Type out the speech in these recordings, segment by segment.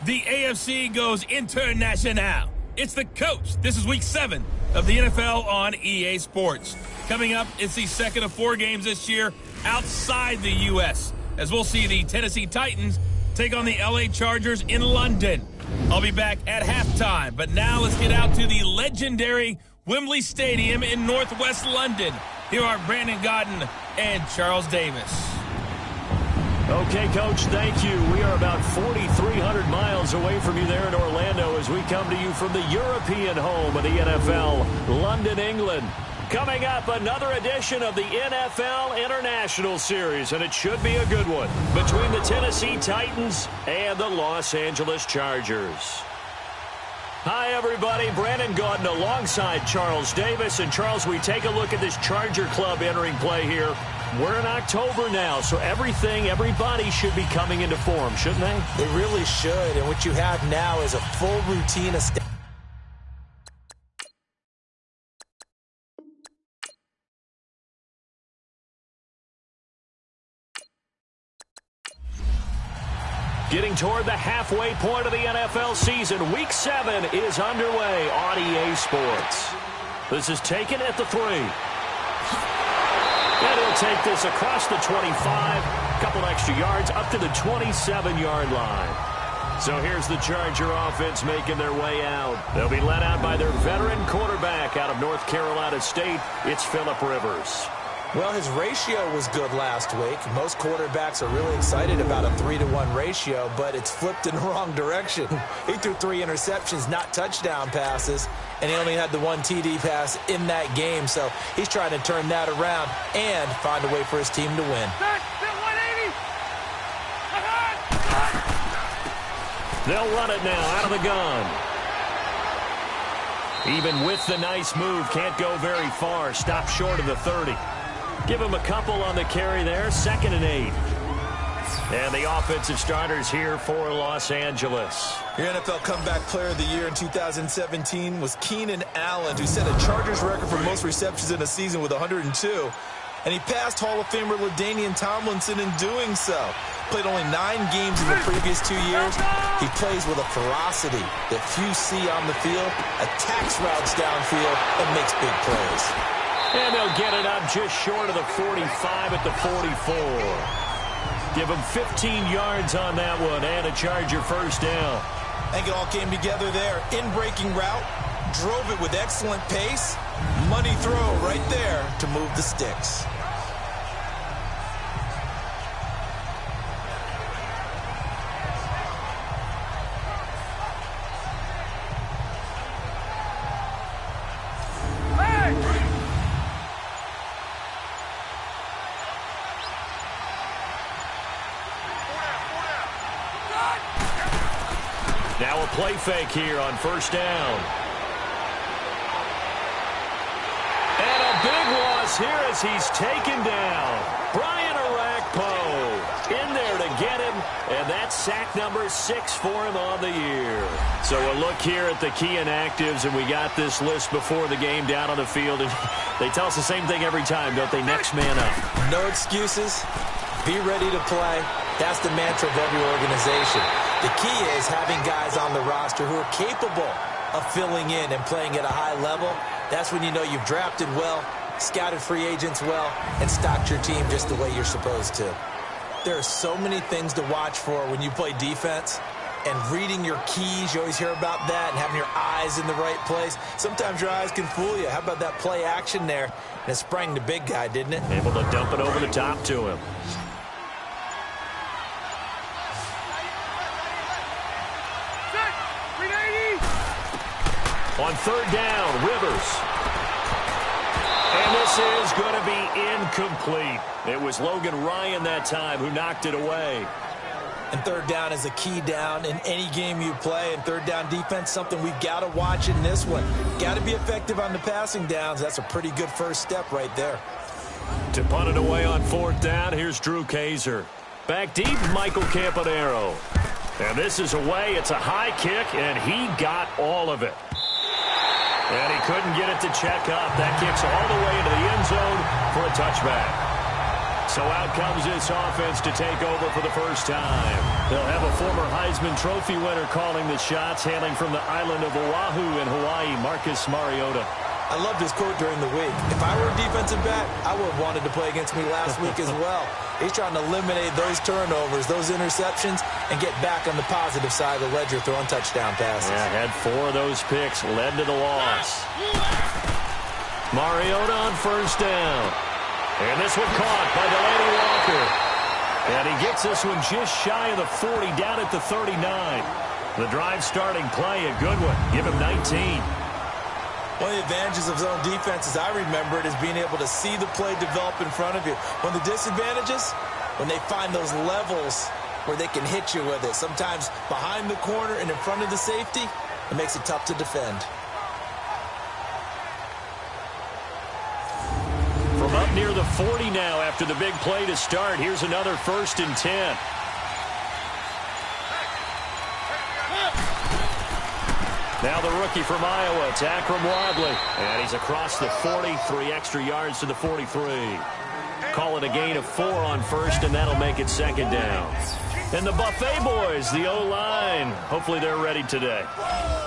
The AFC goes international. It's the coach. This is week 7 of the NFL on EA Sports. Coming up, it's the second of 4 games this year outside the U.S. as we'll see the Tennessee Titans take on the LA Chargers in London. I'll be back at halftime, but now let's get out to the legendary Wembley Stadium in northwest London. Here are Brandon Gaudin and Charles Davis. Okay, Coach, thank you. We are about 4,300 miles away from you there in Orlando as we come to you from the European home of the NFL, London, England. Coming up, another edition of the NFL International Series, and it should be a good one, between the Tennessee Titans and the Los Angeles Chargers. Hi, everybody. Brandon Gaudin alongside Charles Davis. And, Charles, we take a look at this Charger club entering play here. We're in October now, so everybody should be coming into form, shouldn't they? They really should, and what you have now is a full routine of Getting toward the halfway point of the NFL season, Week 7 is underway on EA Sports. This is taken at the 3. And he'll take this across the 25, a couple extra yards, up to the 27-yard line. So here's the Charger offense making their way out. They'll be led out by their veteran quarterback out of North Carolina State. It's Phillip Rivers. Well, his ratio was good last week. Most quarterbacks are really excited about a 3-to-1 ratio, but it's flipped in the wrong direction. He threw 3 interceptions, not touchdown passes, and he only had the 1 TD pass in that game. So he's trying to turn that around and find a way for his team to win. They'll run it now out of the gun. Even with the nice move, can't go very far. Stop short of the 30. Give him a couple on the carry there. 2nd and 8. And the offensive starters here for Los Angeles. Your NFL Comeback Player of the Year in 2017 was Keenan Allen, who set a Chargers record for most receptions in a season with 102. And he passed Hall of Famer LaDainian Tomlinson in doing so. Played only 9 games in the previous 2 years. He plays with a ferocity that few see on the field, attacks routes downfield, and makes big plays. And they'll get it up just short of the 45 at the 44. Give him 15 yards on that one and a Charger first down. I think it all came together there. In-breaking route, drove it with excellent pace. Money throw right there to move the sticks. Now a play fake here on first down. And a big loss here as he's taken down. Brian Orakpo in there to get him, and that's sack number 6 for him on the year. So a look here at the key inactives, and we got this list before the game down on the field. And they tell us the same thing every time, don't they? Next man up. No excuses. Be ready to play. That's the mantra of every organization. The key is having guys on the roster who are capable of filling in and playing at a high level. That's when you know you've drafted well, scouted free agents well, and stocked your team just the way you're supposed to. There are so many things to watch for when you play defense. And reading your keys, you always hear about that, and having your eyes in the right place. Sometimes your eyes can fool you. How about that play action there? And it sprang the big guy, didn't it? Able to dump it over the top to him. On third down, Rivers. And this is going to be incomplete. It was Logan Ryan that time who knocked it away. And third down is a key down in any game you play. And third down defense, something we've got to watch in this one. Got to be effective on the passing downs. That's a pretty good first step right there. To punt it away on fourth down, here's Drew Kaiser. Back deep, Michael Campanaro. And this is away. It's a high kick, and he got all of it. And he couldn't get it to check up. That kicks all the way into the end zone for a touchback. So out comes this offense to take over for the first time. They'll have a former Heisman Trophy winner calling the shots, hailing from the island of Oahu in Hawaii, Marcus Mariota. I loved his quote during the week. If I were a defensive back, I would have wanted to play against me last week as well. He's trying to eliminate those turnovers, those interceptions, and get back on the positive side of the ledger throwing touchdown passes. Yeah, had 4 of those picks, led to the loss. Mariota on first down. And this one caught by Delanie Walker. And he gets this one just shy of the 40, down at the 39. The drive starting play, a good one. Give him 19. One of the advantages of zone defense, as I remember it, is being able to see the play develop in front of you. One of the disadvantages, when they find those levels where they can hit you with it, sometimes behind the corner and in front of the safety, it makes it tough to defend. From up near the 40 now after the big play to start, here's another 1st and 10. Now the rookie from Iowa, it's Akrum Wadley. And he's across the 40, 3 extra yards to the 43. Call it a gain of 4 on first, and that'll make it 2nd down. And the Buffet boys, the O-line, hopefully they're ready today.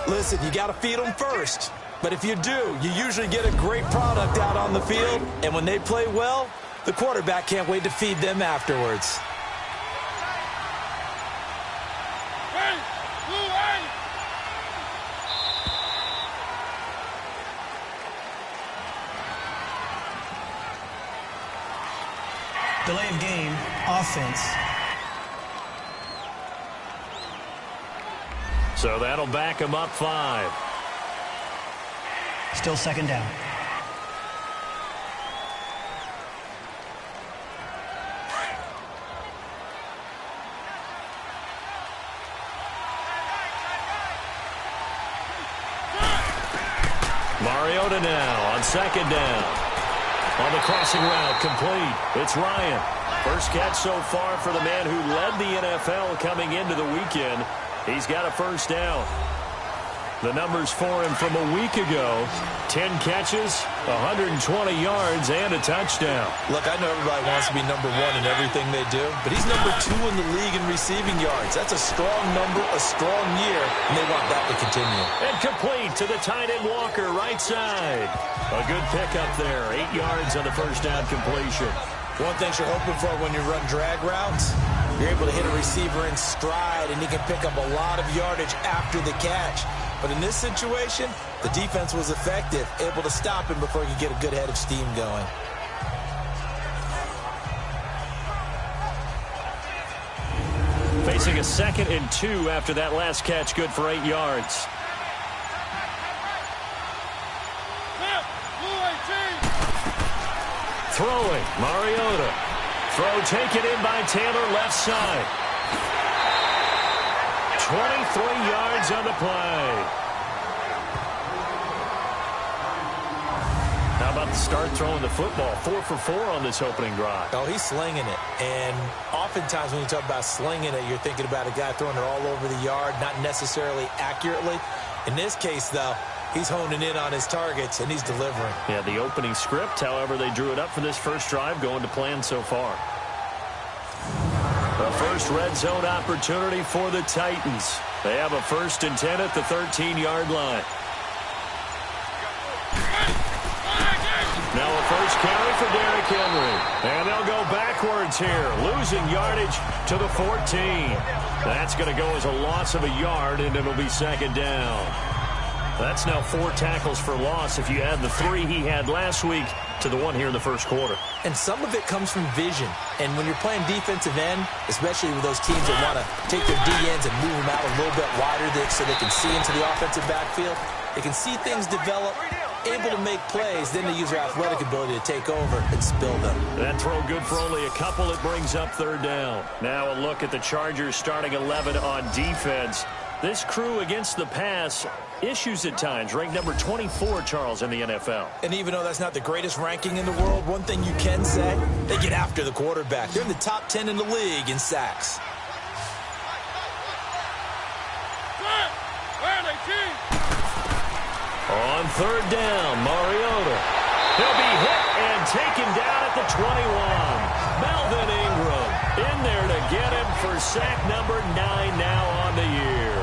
Listen, you got to feed them first. But if you do, you usually get a great product out on the field. And when they play well, the quarterback can't wait to feed them afterwards. Delay of game, offense. So that'll back him up 5. Still 2nd down. Mariota now on 2nd down. On the crossing route, complete. It's Ryan. First catch so far for the man who led the NFL coming into the weekend. He's got a 1st down. The numbers for him from a week ago: 10 catches, 120 yards, and a touchdown. Look, I know everybody wants to be number 1 in everything they do, but he's number 2 in the league in receiving yards. That's a strong number, a strong year, and they want that to continue. And complete to the tight end Walker, right side. A good pickup there, 8 yards on the 1st down completion. One thing you're hoping for when you run drag routes, you're able to hit a receiver in stride, and he can pick up a lot of yardage after the catch. But in this situation, the defense was effective, able to stop him before he could get a good head of steam going. Facing a 2nd and 2 after that last catch, good for 8 yards. Throwing, Mariota. Throw taken in by Taylor, left side. 23 yards on the play. How about the start throwing the football? 4 for 4 on this opening drive. Oh, he's slinging it. And oftentimes when you talk about slinging it, you're thinking about a guy throwing it all over the yard, not necessarily accurately. In this case, though, he's honing in on his targets, and he's delivering. Yeah, the opening script, however, they drew it up for this first drive, going to plan so far. The first red zone opportunity for the Titans. They have a 1st and 10 at the 13-yard line. Now a first carry for Derrick Henry. And they'll go backwards here, losing yardage to the 14. That's going to go as a loss of a yard, and it'll be 2nd down. That's now 4 tackles for loss if you add the 3 he had last week to the 1 here in the first quarter. And some of it comes from vision. And when you're playing defensive end, especially with those teams that want to take their D-ends and move them out a little bit wider so they can see into the offensive backfield, they can see things develop, able to make plays, then they use their athletic ability to take over and spill them. That throw good for only a couple. It brings up 3rd down. Now a look at the Chargers starting 11 on defense. This crew against the pass, issues at times, ranked number 24, Charles, in the NFL. And even though that's not the greatest ranking in the world, one thing you can say, they get after the quarterback. They're in the top 10 in the league in sacks. On 3rd down, Mariota. He'll be hit and taken down at the 21. sack number 9 now on the year.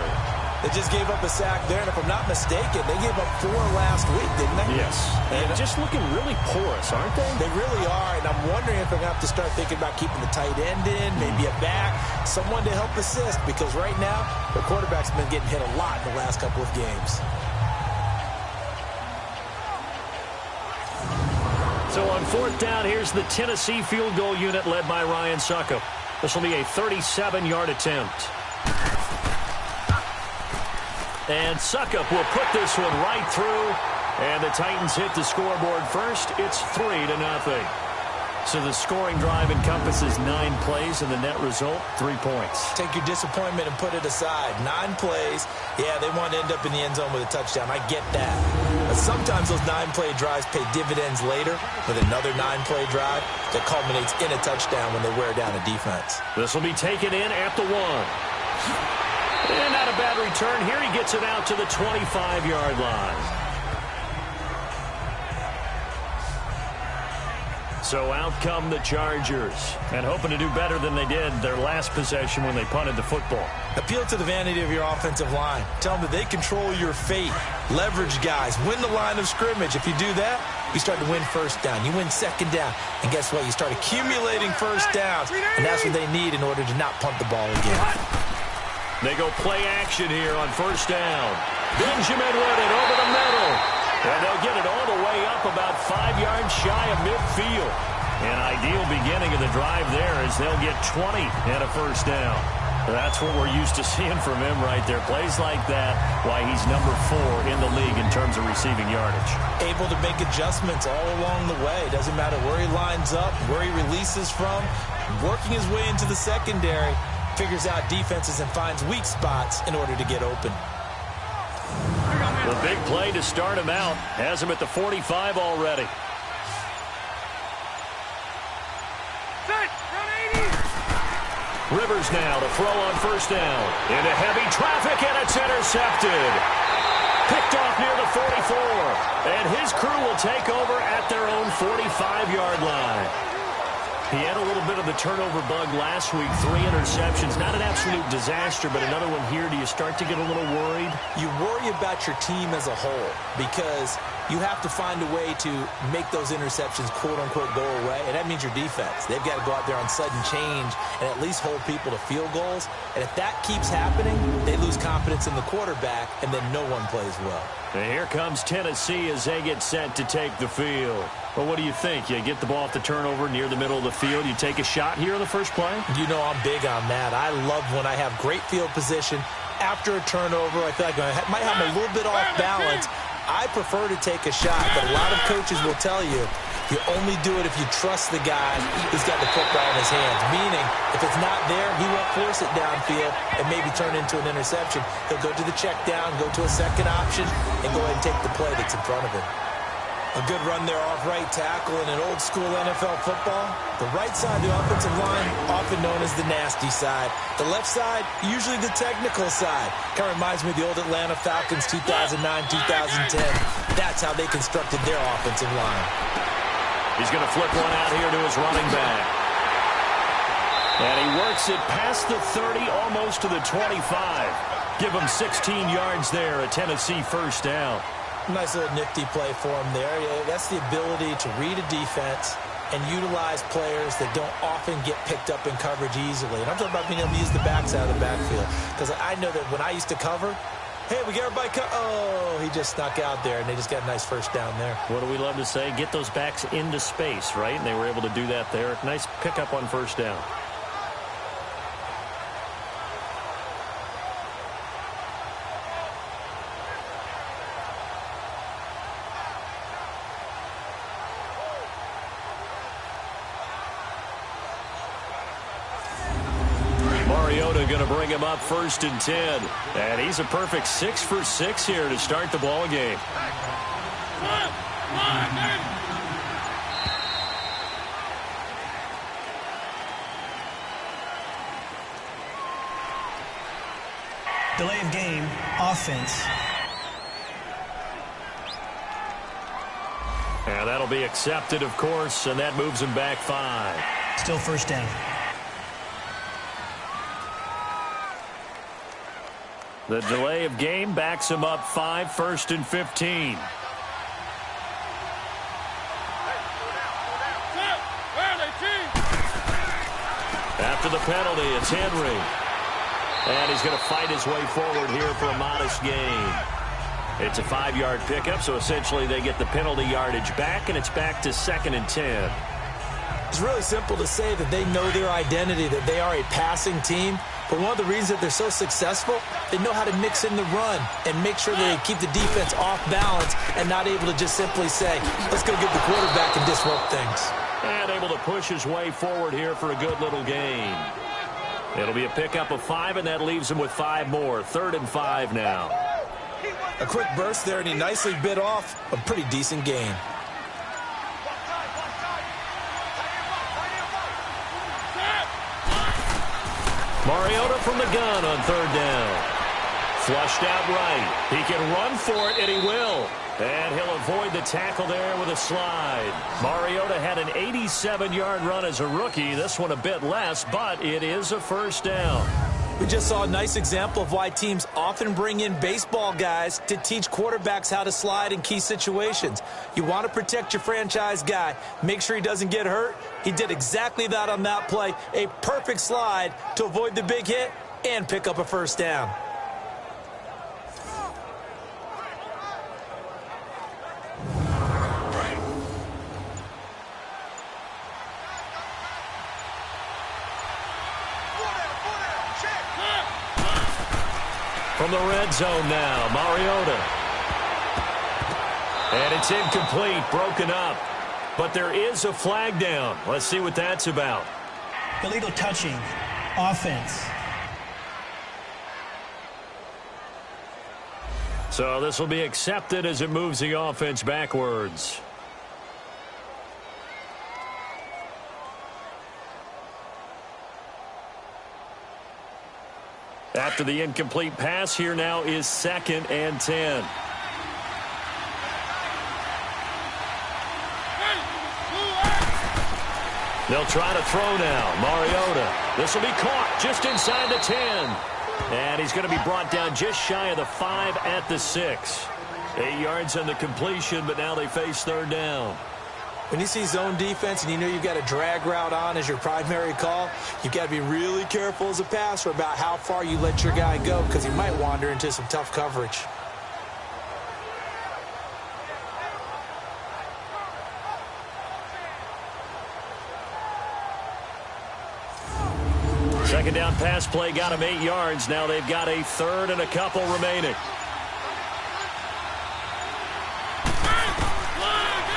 They just gave up a sack there, and if I'm not mistaken, they gave up 4 last week, didn't they? Yes. And just looking really porous, aren't they? They really are, and I'm wondering if they're going to have to start thinking about keeping the tight end in, maybe a back, someone to help assist, because right now, the quarterback's been getting hit a lot in the last couple of games. So on 4th down, here's the Tennessee field goal unit led by Ryan Succop. This will be a 37-yard attempt. And Succop will put this one right through. And the Titans hit the scoreboard first. It's 3-0. So the scoring drive encompasses 9 plays, and the net result, 3 points. Take your disappointment and put it aside. 9 plays. Yeah, they want to end up in the end zone with a touchdown. I get that. But sometimes those 9-play drives pay dividends later with another 9-play drive that culminates in a touchdown when they wear down a defense. This will be taken in at the 1. And not a bad return. Here he gets it out to the 25-yard line. So out come the Chargers, and hoping to do better than they did their last possession when they punted the football. Appeal to the vanity of your offensive line. Tell them that they control your fate. Leverage guys. Win the line of scrimmage. If you do that, you start to win first down. You win second down. And guess what? You start accumulating first downs, and that's what they need in order to not punt the ball again. They go play action here on 1st down. Benjamin with it over the middle. And they'll get it all the way up about 5 yards shy of midfield. An ideal beginning of the drive there as they'll get 20 and a first down. That's what we're used to seeing from him right there. Plays like that, why he's number 4 in the league in terms of receiving yardage. Able to make adjustments all along the way. Doesn't matter where he lines up, where he releases from. Working his way into the secondary, figures out defenses and finds weak spots in order to get open. The big play to start him out has him at the 45 already. Rivers now to throw on 1st down. Into heavy traffic, and it's intercepted. Picked off near the 44. And his crew will take over at their own 45-yard line. He had a little bit of the turnover bug last week. 3 interceptions. Not an absolute disaster, but another one here. Do you start to get a little worried? You worry about your team as a whole because you have to find a way to make those interceptions, quote-unquote, go away, and that means your defense. They've got to go out there on sudden change and at least hold people to field goals. And if that keeps happening, they lose confidence in the quarterback, and then no one plays well. And here comes Tennessee as they get set to take the field. Well, what do you think? You get the ball off the turnover near the middle of the field. You take a shot here on the first play? You know I'm big on that. I love when I have great field position after a turnover. I feel like I might have a little bit off balance. I prefer to take a shot, but a lot of coaches will tell you you only do it if you trust the guy who's got the football in his hands. Meaning, if it's not there, he won't force it downfield and maybe turn into an interception. He'll go to the check down, go to a second option, and go ahead and take the play that's in front of him. A good run there off right tackle in an old-school NFL football. The right side of the offensive line, often known as the nasty side. The left side, usually the technical side. Kind of reminds me of the old Atlanta Falcons 2009-2010. That's how they constructed their offensive line. He's going to flip one out here to his running back. And he works it past the 30, almost to the 25. Give him 16 yards there, a Tennessee first down. Nice little nifty play for him there. Yeah, that's the ability to read a defense and utilize players that don't often get picked up in coverage easily. And I'm talking about being able to use the backside of the backfield. Because I know that when I used to cover, hey, we get everybody oh, he just snuck out there, and they just got a nice first down there. What do we love to say? Get those backs into space, right? And they were able to do that there. Nice pickup on first down. Going to bring him up 1st and 10. And he's a perfect 6 for 6 here to start the ball game. Delay of game, offense. And that'll be accepted, of course, and that moves him back 5. Still first down. The delay of game backs him up 5, 1st and 15. After the penalty, it's Henry. And he's going to fight his way forward here for a modest gain. It's a 5-yard pickup, so essentially they get the penalty yardage back, and it's back to 2nd and 10. It's really simple to say that they know their identity, that they are a passing team. But one of the reasons that they're so successful, they know how to mix in the run and make sure that they keep the defense off balance and not able to just simply say, let's go get the quarterback and disrupt things. And able to push his way forward here for a good little gain. It'll be a pickup of 5, and that leaves him with 5 more. 3rd and 5 now. A quick burst there, and he nicely bit off a pretty decent gain. Mariota from the gun on 3rd down. Flushed out right. He can run for it, and he will. And he'll avoid the tackle there with a slide. Mariota had an 87-yard run as a rookie. This one a bit less, but it is a 1st down. We just saw a nice example of why teams often bring in baseball guys to teach quarterbacks how to slide in key situations. You want to protect your franchise guy. Make sure he doesn't get hurt. He did exactly that on that play. A perfect slide to avoid the big hit and pick up a 1st down. From the red zone now, Mariota. And it's incomplete, broken up. But there is a flag down. Let's see what that's about. Illegal touching. Offense. So this will be accepted as it moves the offense backwards. After the incomplete pass, here now is 2nd and 10. They'll try to throw now. Mariota. This will be caught just inside the 10. And he's going to be brought down just shy of the 5 at the 6. 8 yards on the completion, but now they face 3rd down. When you see zone defense and you know you've got a drag route on as your primary call, you've got to be really careful as a passer about how far you let your guy go because he might wander into some tough coverage. Second down pass play got him 8 yards. Now they've got a 3rd and a couple remaining.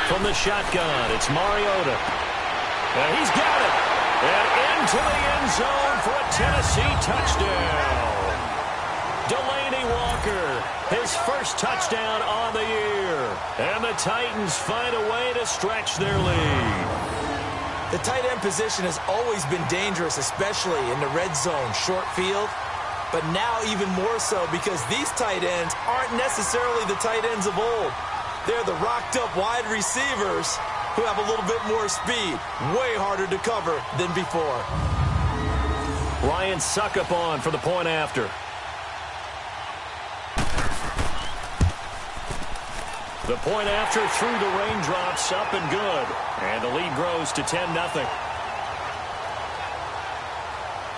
From the shotgun, it's Mariota. And he's got it. And into the end zone for a Tennessee touchdown. Delaney Walker, his 1st touchdown on the year. And the Titans find a way to stretch their lead. The tight end position has always been dangerous, especially in the red zone, short field. But now even more so because these tight ends aren't necessarily the tight ends of old. They're the rocked-up wide receivers who have a little bit more speed. Way harder to cover than before. Ryan Suckup on for the point after. The point after through the raindrops, up and good. And the lead grows to 10-0.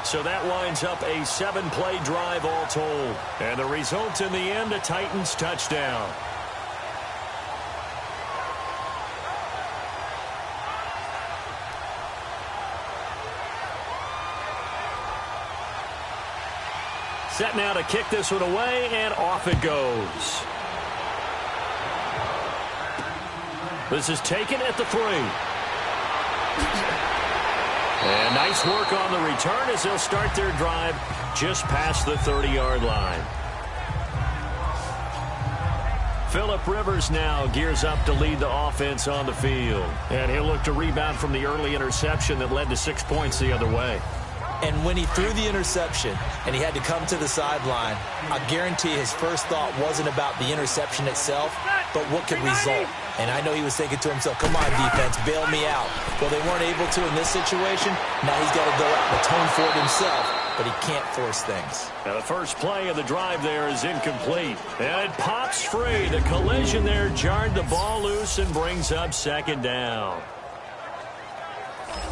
So that winds up a 7-play drive all told. And the result in the end, a Titans touchdown. Set now to kick this one away, and off it goes. This is taken at the 3. And nice work on the return as they'll start their drive just past the 30-yard line. Phillip Rivers now gears up to lead the offense on the field. And he'll look to rebound from the early interception that led to 6 points the other way. And when he threw the interception and he had to come to the sideline, I guarantee his first thought wasn't about the interception itself, but what could result. And I know he was thinking to himself, come on, defense, bail me out. Well, they weren't able to in this situation. Now he's got to go out and atone for it himself but he can't force things. Now the first play of the drive there is incomplete. And it pops free. The collision there jarred the ball loose and brings up second down.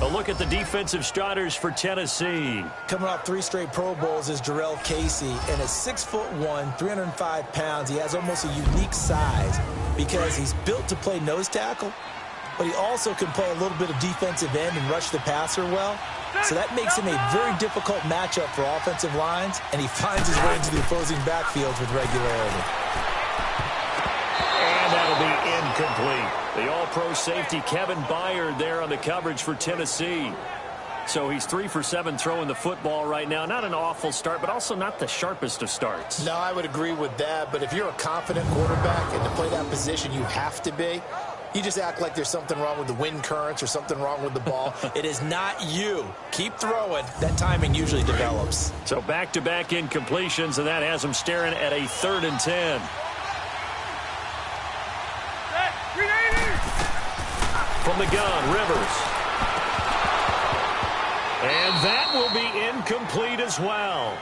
A look at the defensive starters for Tennessee. Coming off 3 straight Pro Bowls is Jarrell Casey, and at 6'1", 305 pounds, he has almost a unique size because he's built to play nose tackle, but he also can play a little bit of defensive end and rush the passer well. So that makes him a very difficult matchup for offensive lines, and he finds his way into the opposing backfields with regularity. And that'll be incomplete. The all-pro safety Kevin Byard there on the coverage for Tennessee. So he's 3 for 7 throwing the football right now. Not an awful start, but also not the sharpest of starts. No, I would agree with that. But if you're a confident quarterback and to play that position, you have to be. You just act like there's something wrong with the wind currents or something wrong with the ball. It is not you. Keep throwing. That timing usually develops. So back-to-back incompletions, and that has him staring at a 3rd and 10. From the gun, Rivers. And that will be incomplete as well.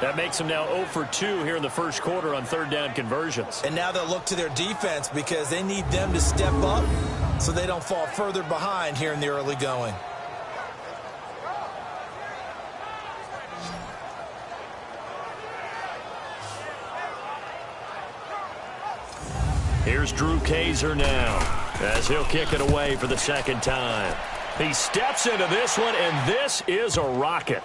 That makes him now 0 for 2 here in the first quarter on 3rd down conversions. And now they'll look to their defense because they need them to step up so they don't fall further behind here in the early going. Here's Drew Kaiser now as he'll kick it away for the 2nd time. He steps into this one, and this is a rocket.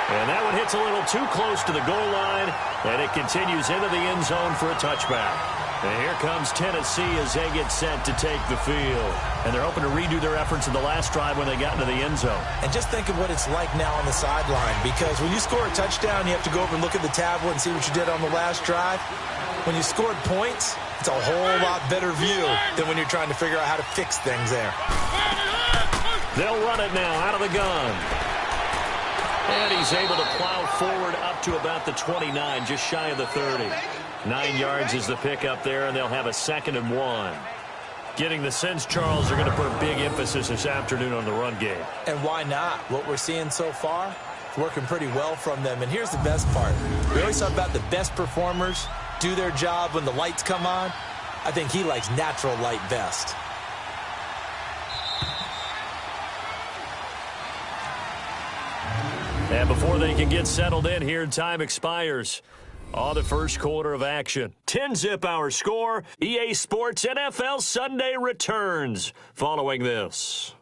And that one hits a little too close to the goal line, and it continues into the end zone for a touchback. And here comes Tennessee as they get set to take the field. And they're hoping to redo their efforts in the last drive when they got into the end zone. And just think of what it's like now on the sideline, because when you score a touchdown, you have to go over and look at the tablet and see what you did on the last drive. When you scored points, it's a whole lot better view than when you're trying to figure out how to fix things there. They'll run it now out of the gun. And he's able to plow forward up to about the 29, just shy of the 30. 9 yards is the pickup there, and they'll have a 2nd and 1. Getting the sense, Charles, they're going to put a big emphasis this afternoon on the run game. And why not? What we're seeing so far, it's working pretty well from them. And here's the best part. We always talk about the best performers do their job when the lights come on. I think he likes natural light best. And before they can get settled in here, time expires on the first quarter of action. 10-zip our score. EA Sports NFL Sunday returns following this.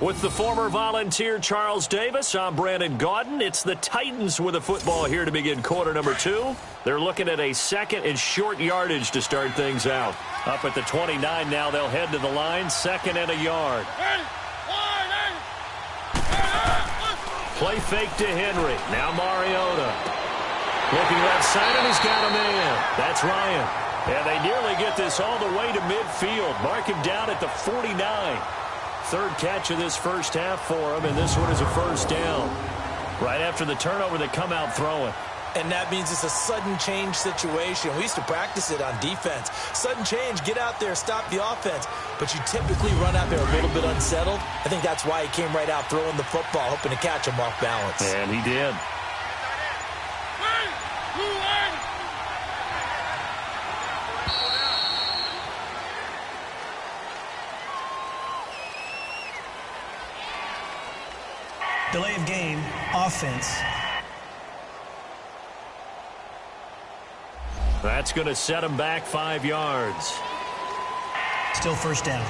With the former Volunteer Charles Davis, I'm Brandon Gaudin. It's the Titans with the football here to begin quarter number 2. They're looking at a 2nd and short yardage to start things out. Up at the 29 now, they'll head to the line, 2nd and a yard. Play fake to Henry. Now Mariota. Looking left side, and he's got a man. That's Ryan. And they nearly get this all the way to midfield. Mark him down at the 49. 3rd catch of this first half for him, and this one is a 1st down. Right after the turnover, they come out throwing. And that means it's a sudden change situation. We used to practice it on defense. Sudden change, get out there, stop the offense. But you typically run out there a little bit unsettled. I think that's why he came right out throwing the football, hoping to catch him off balance. And he did. Delay of game, offense. That's going to set him back 5 yards. Still 1st down.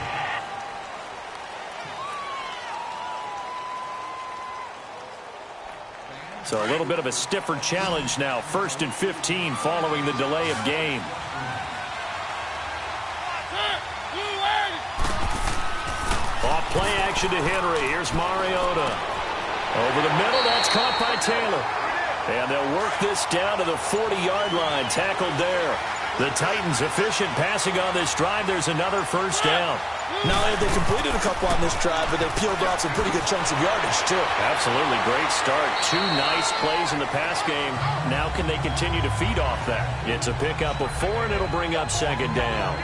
So a little bit of a stiffer challenge now. 1st and 15 following the delay of game. Off play action to Henry. Here's Mariota. Over the middle, that's caught by Taylor. And they'll work this down to the 40-yard line. Tackled there The Titans efficient passing on this drive. There's another first down. Not only have they completed a couple on this drive, but they peeled off some pretty good chunks of yardage, too. Absolutely great start. 2 nice plays in the pass game. Now can they continue to feed off that? It's a pickup of 4, and it'll bring up second down.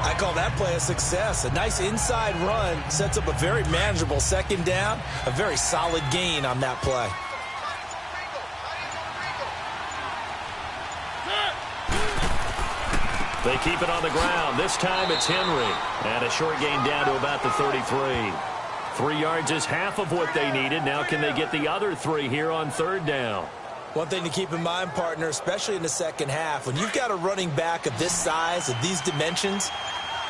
I call that play a success. A nice inside run sets up a very manageable second down. A very solid gain on that play. They keep it on the ground. This time it's Henry. And a short gain down to about the 33. 3 yards is half of what they needed. Now can they get the other 3 here on third down? One thing to keep in mind, partner, especially in the second half, when you've got a running back of this size, of these dimensions,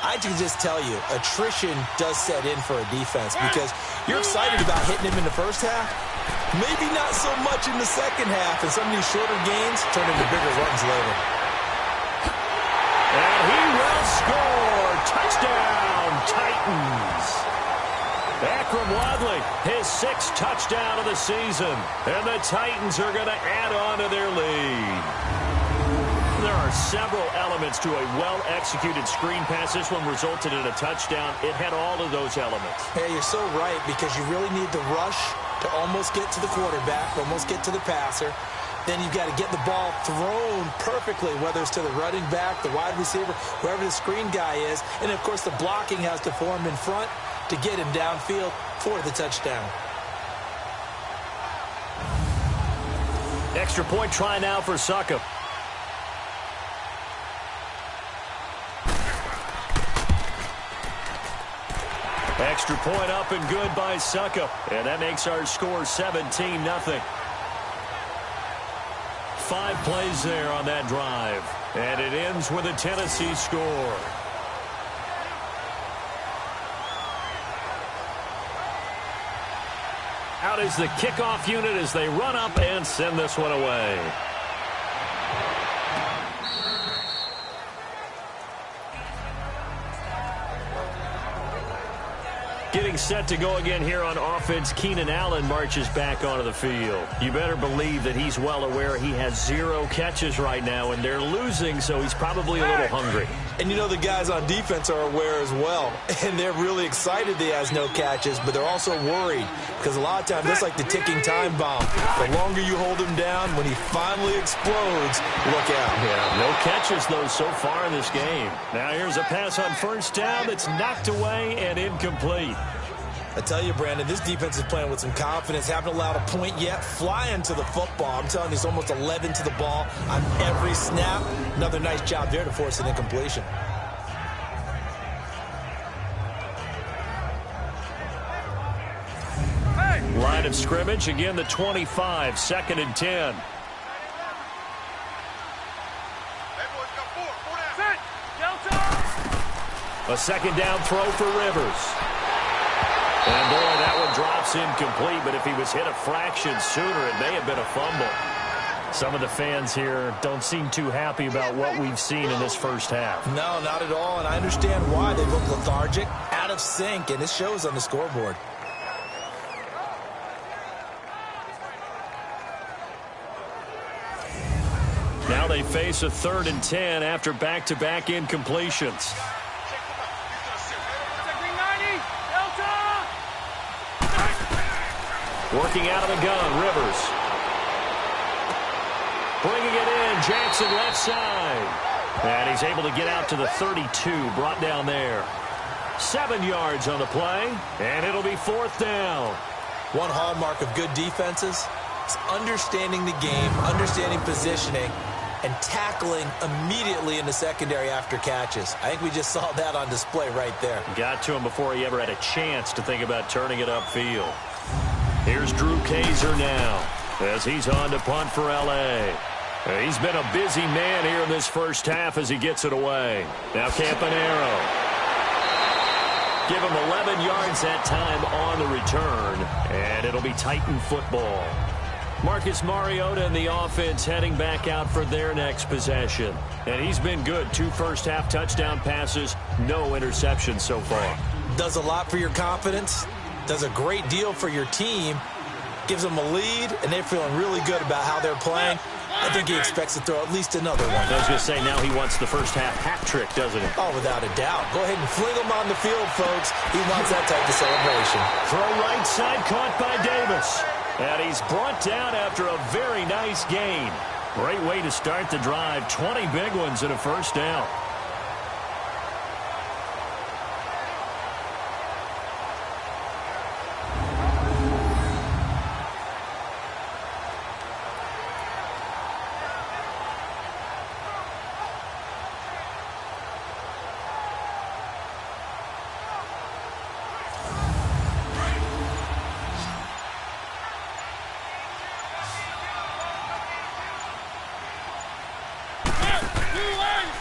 I can just tell you, attrition does set in for a defense because you're excited about hitting him in the first half. Maybe not so much in the second half, and some of these shorter gains turn into bigger runs later. And he will score. Touchdown, Titans. Akrum Wadley, his 6th touchdown of the season. And the Titans are going to add on to their lead. There are several elements to a well-executed screen pass. This one resulted in a touchdown. It had all of those elements. Hey, you're so right because you really need the rush to almost get to the quarterback, almost get to the passer. Then you've got to get the ball thrown perfectly, whether it's to the running back, the wide receiver, whoever the screen guy is. And, of course, the blocking has to form in front to get him downfield for the touchdown. Extra point try now for Succop. Extra point up and good by Succop. And that makes our score 17-0. 5 plays there on that drive. And it ends with a Tennessee score. Out is the kickoff unit as they run up and send this one away. Getting set to go again here on offense, Keenan Allen marches back onto the field. You better believe that he's well aware he has 0 catches right now, and they're losing, so he's probably a little hungry. And you know the guys on defense are aware as well, and they're really excited that he has no catches, but they're also worried because a lot of times that's like the ticking time bomb. The longer you hold him down, when he finally explodes, look out. Yeah, no catches, though, so far in this game. Now here's a pass on first down that's knocked away and incomplete. I tell you, Brandon, this defense is playing with some confidence. Haven't allowed a point yet. Flying to the football. I'm telling you, it's almost 11 to the ball on every snap. Another nice job there to force an incompletion. Line of scrimmage, again the 25, 2nd and 10. A second down throw for Rivers. And, boy, that one drops incomplete, but if he was hit a fraction sooner, it may have been a fumble. Some of the fans here don't seem too happy about what we've seen in this first half. No, not at all, and I understand why. They look lethargic, out of sync, and it shows on the scoreboard. Now they face a 3rd and 10 after back-to-back incompletions. Working out of the gun, Rivers. Bringing it in, Jackson left side. And he's able to get out to the 32, brought down there. 7 yards on the play, and it'll be 4th down. One hallmark of good defenses is understanding the game, understanding positioning, and tackling immediately in the secondary after catches. I think we just saw that on display right there. Got to him before he ever had a chance to think about turning it upfield. Here's Drew Kaiser now as he's on to punt for L.A. He's been a busy man here in this first half as he gets it away. Now Campanaro. Give him 11 yards that time on the return, and it'll be Titan football. Marcus Mariota and the offense heading back out for their next possession. And he's been good. 2 first-half touchdown passes, no interceptions so far. Does a lot for your confidence. Does a great deal for your team. Gives them a lead, and they're feeling really good about how they're playing. I think he expects to throw at least another one. I was going to say, now he wants the first half hat trick, doesn't he? Oh, without a doubt. Go ahead and fling him on the field, folks. He wants that type of celebration. Throw right side, caught by Davis. And he's brought down after a very nice gain. Great way to start the drive. 20 big ones and a first down.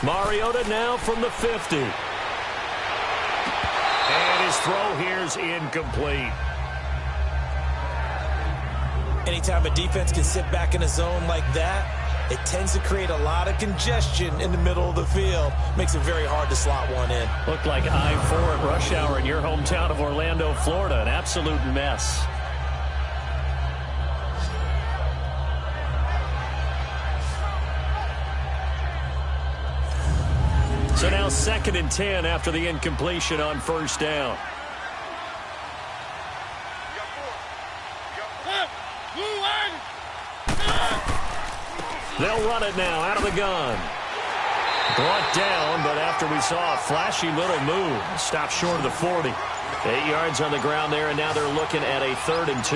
Mariota now from the 50. And his throw here's incomplete. Anytime a defense can sit back in a zone like that, it tends to create a lot of congestion in the middle of the field. Makes it very hard to slot one in. Looked like I-4 at rush hour in your hometown of Orlando, Florida. An absolute mess. So now 2nd and 10 after the incompletion on first down. They'll run it now out of the gun. Brought down, but after we saw a flashy little move, stopped short of the 40. 8 yards on the ground there, and now they're looking at a 3rd and 2.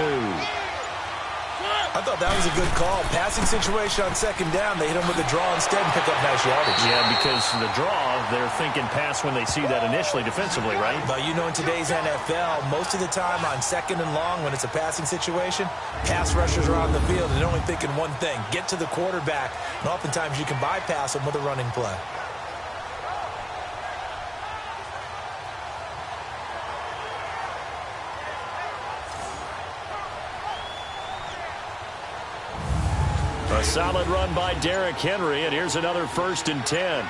I thought that was a good call. Passing situation on 2nd down. They hit him with a draw instead and pick up nice yardage. Yeah, because the draw, they're thinking pass when they see that initially defensively, right? But you know, in today's NFL, most of the time on 2nd and long, when it's a passing situation, pass rushers are on the field and they're only thinking one thing: get to the quarterback. And oftentimes you can bypass them with a running play. A solid run by Derrick Henry, and here's another 1st and 10.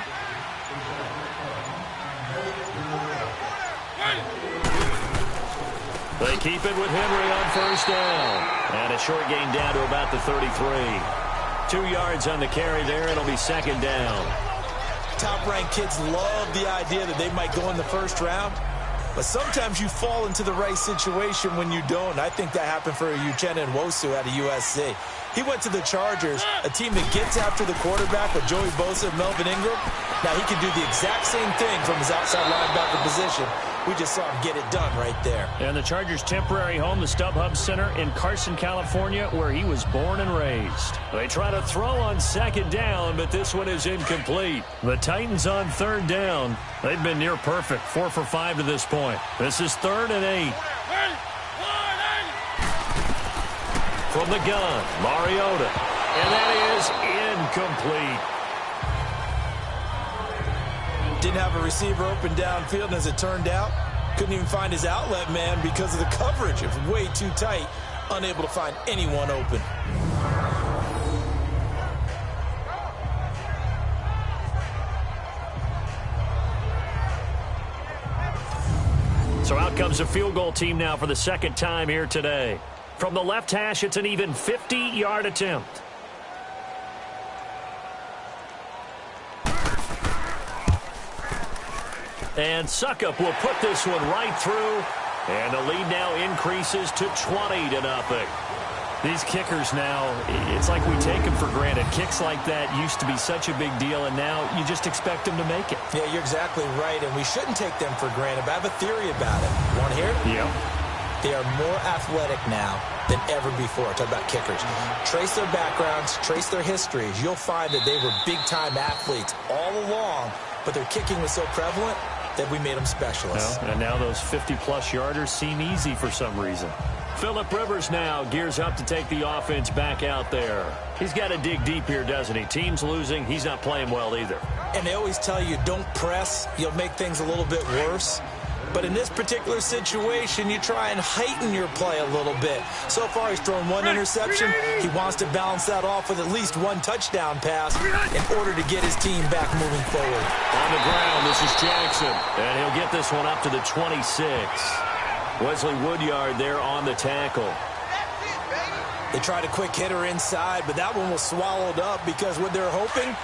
They keep it with Henry on first down. And a short gain down to about the 33. 2 yards on the carry there. It'll be 2nd down. Top-ranked kids love the idea that they might go in the first round. But sometimes you fall into the right situation when you don't. I think that happened for Uchenna Nwosu out of USC. He went to the Chargers, a team that gets after the quarterback with Joey Bosa and Melvin Ingram. Now he can do the exact same thing from his outside linebacker position. We just saw him get it done right there. And the Chargers' temporary home, the StubHub Center in Carson, California, where he was born and raised. They try to throw on 2nd down, but this one is incomplete. The Titans on 3rd down. They've been near perfect, 4 for 5 to this point. This is 3rd and 8. From the gun, Mariota. And that is incomplete. Didn't have a receiver open downfield, and as it turned out, couldn't even find his outlet man because of the coverage. It was way too tight, unable to find anyone open. So out comes a field goal team now for the 2nd time here today. From the left hash, it's an even 50-yard attempt. And Succop will put this one right through. And the lead now increases to 20-0. These kickers now, it's like we take them for granted. Kicks like that used to be such a big deal, and now you just expect them to make it. Yeah, you're exactly right, and we shouldn't take them for granted. But I have a theory about it. You want to hear it? Yeah. They are more athletic now than ever before. Talk about kickers. Trace their backgrounds, trace their histories. You'll find that they were big-time athletes all along, but their kicking was so prevalent that we made them specialists. Well, and now those 50-plus yarders seem easy for some reason. Phillip Rivers now gears up to take the offense back out there. He's got to dig deep here, doesn't he? Team's losing. He's not playing well either. And they always tell you, don't press. You'll make things a little bit worse. But in this particular situation, you try and heighten your play a little bit. So far, he's thrown one interception. He wants to balance that off with at least one touchdown pass in order to get his team back moving forward. On the ground, this is Jackson. And he'll get this one up to the 26. Wesley Woodyard there on the tackle. They tried a quick hitter inside, but that one was swallowed up because what they're hoping,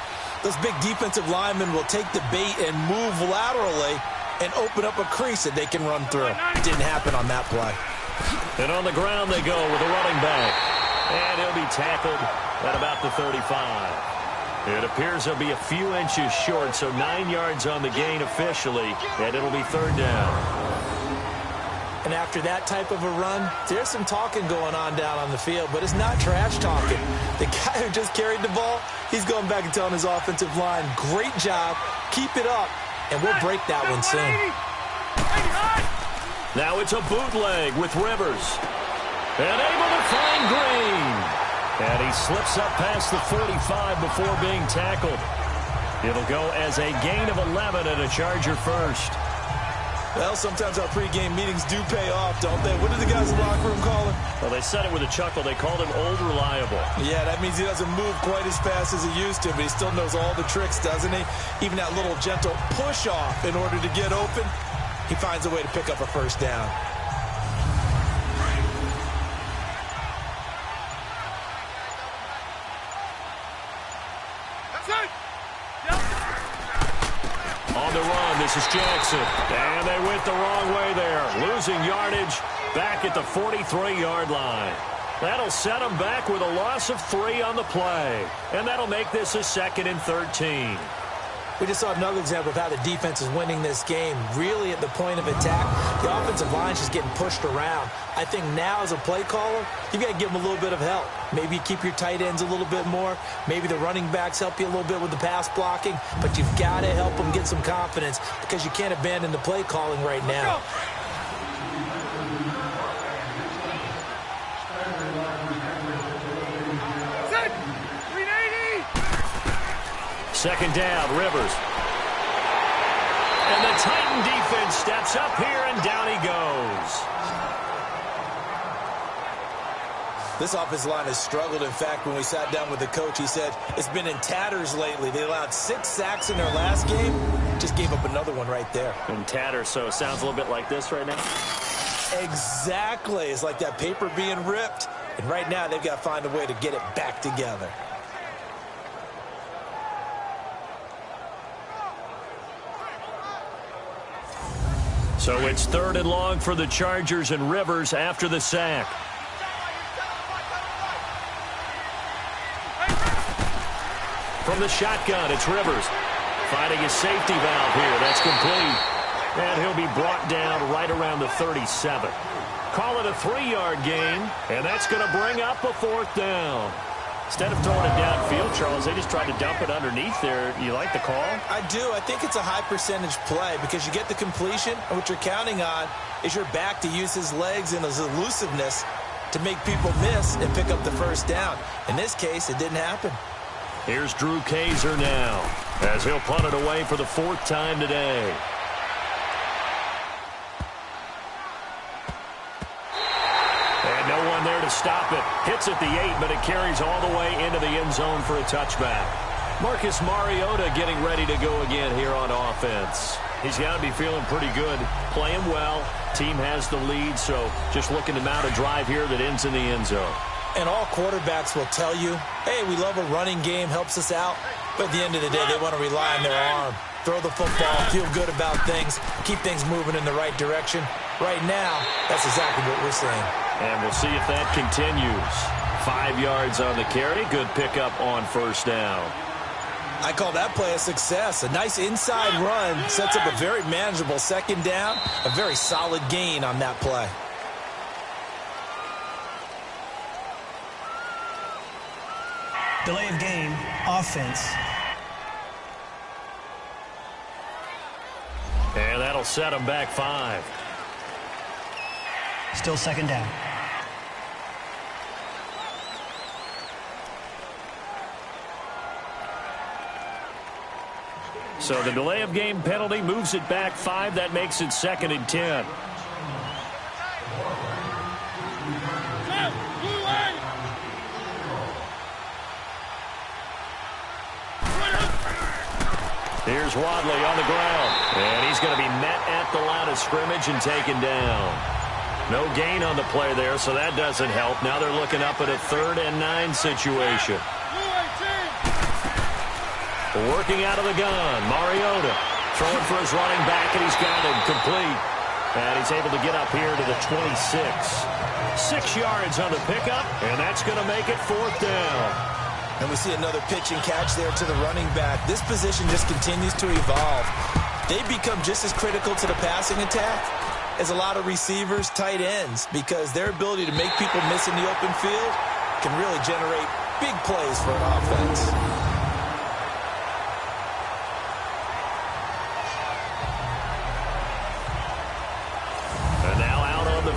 those big defensive linemen will take the bait and move laterally and open up a crease that they can run through. Didn't happen on that play. And on the ground they go with a running back. And he'll be tackled at about the 35. It appears he'll be a few inches short, so 9 yards on the gain officially, and it'll be third down. And after that type of a run, there's some talking going on down on the field, but it's not trash talking. The guy who just carried the ball, he's going back and telling his offensive line, great job, keep it up, and we'll break that one soon. Now it's a bootleg with Rivers. And able to find Green. And he slips up past the 45 before being tackled. It'll go as a gain of 11 and a Charger first. Well, sometimes our pregame meetings do pay off, don't they? What did the guys in the locker room call him? Well, they said it with a chuckle. They called him Old Reliable. Yeah, that means he doesn't move quite as fast as he used to, but he still knows all the tricks, doesn't he? Even that little gentle push-off in order to get open, he finds a way to pick up a first down. On the run, this is Jackson. And they went the wrong way there. Losing yardage back at the 43-yard line. That'll set them back with a loss of 3 on the play. And that'll make this a 2nd and 13. We just saw another example of how the defense is winning this game. Really at the point of attack, the offensive line is just getting pushed around. I think now as a play caller, you've got to give them a little bit of help. Maybe you keep your tight ends a little bit more. Maybe the running backs help you a little bit with the pass blocking. But you've got to help them get some confidence because you can't abandon the play calling right now. Second down, Rivers. And the Titan defense steps up here, and down he goes. This offensive line has struggled. In fact, when we sat down with the coach, he said it's been in tatters lately. They allowed 6 sacks in their last game. Just gave up another one right there. In tatters, so it sounds a little bit like this right now? Exactly. It's like that paper being ripped. And right now, they've got to find a way to get it back together. So it's 3rd and long for the Chargers, and Rivers after the sack. From the shotgun, it's Rivers. Finding his safety valve here. That's complete. And he'll be brought down right around the 37. Call it a 3-yard gain, and that's going to bring up a 4th down. Instead of throwing it downfield, Charles, they just tried to dump it underneath there. You like the call? I do. I think it's a high percentage play because you get the completion, and what you're counting on is your back to use his legs and his elusiveness to make people miss and pick up the first down. In this case, it didn't happen. Here's Drew Kaiser now as he'll punt it away for the 4th time today. And no one there to stop it. Hits at the 8, but it carries all the way into the end zone for a touchback. Marcus Mariota getting ready to go again here on offense. He's got to be feeling pretty good, playing well. Team has the lead, so just looking to mount a drive here that ends in the end zone. And all quarterbacks will tell you, hey, we love a running game, helps us out. But at the end of the day, they want to rely on their arm. Throw the football, feel good about things, keep things moving in the right direction. Right now, that's exactly what we're seeing. And we'll see if that continues. 5 yards on the carry. Good pickup on first down. I call that play a success. A nice inside run sets up a very manageable second down. A very solid gain on that play. Delay of game, offense. And that'll set them back 5. Still second down. So the delay of game penalty moves it back 5. That makes it 2nd and 10. Here's Wadley on the ground. And he's going to be met at the line of scrimmage and taken down. No gain on the play there, so that doesn't help. Now they're looking up at a 3rd and 9 situation. Working out of the gun, Mariota throwing for his running back, and he's got him complete. And he's able to get up here to the 26. 6 yards on the pickup, and that's going to make it 4th down. And we see another pitch and catch there to the running back. This position just continues to evolve. They become just as critical to the passing attack as a lot of receivers, tight ends, because their ability to make people miss in the open field can really generate big plays for an offense.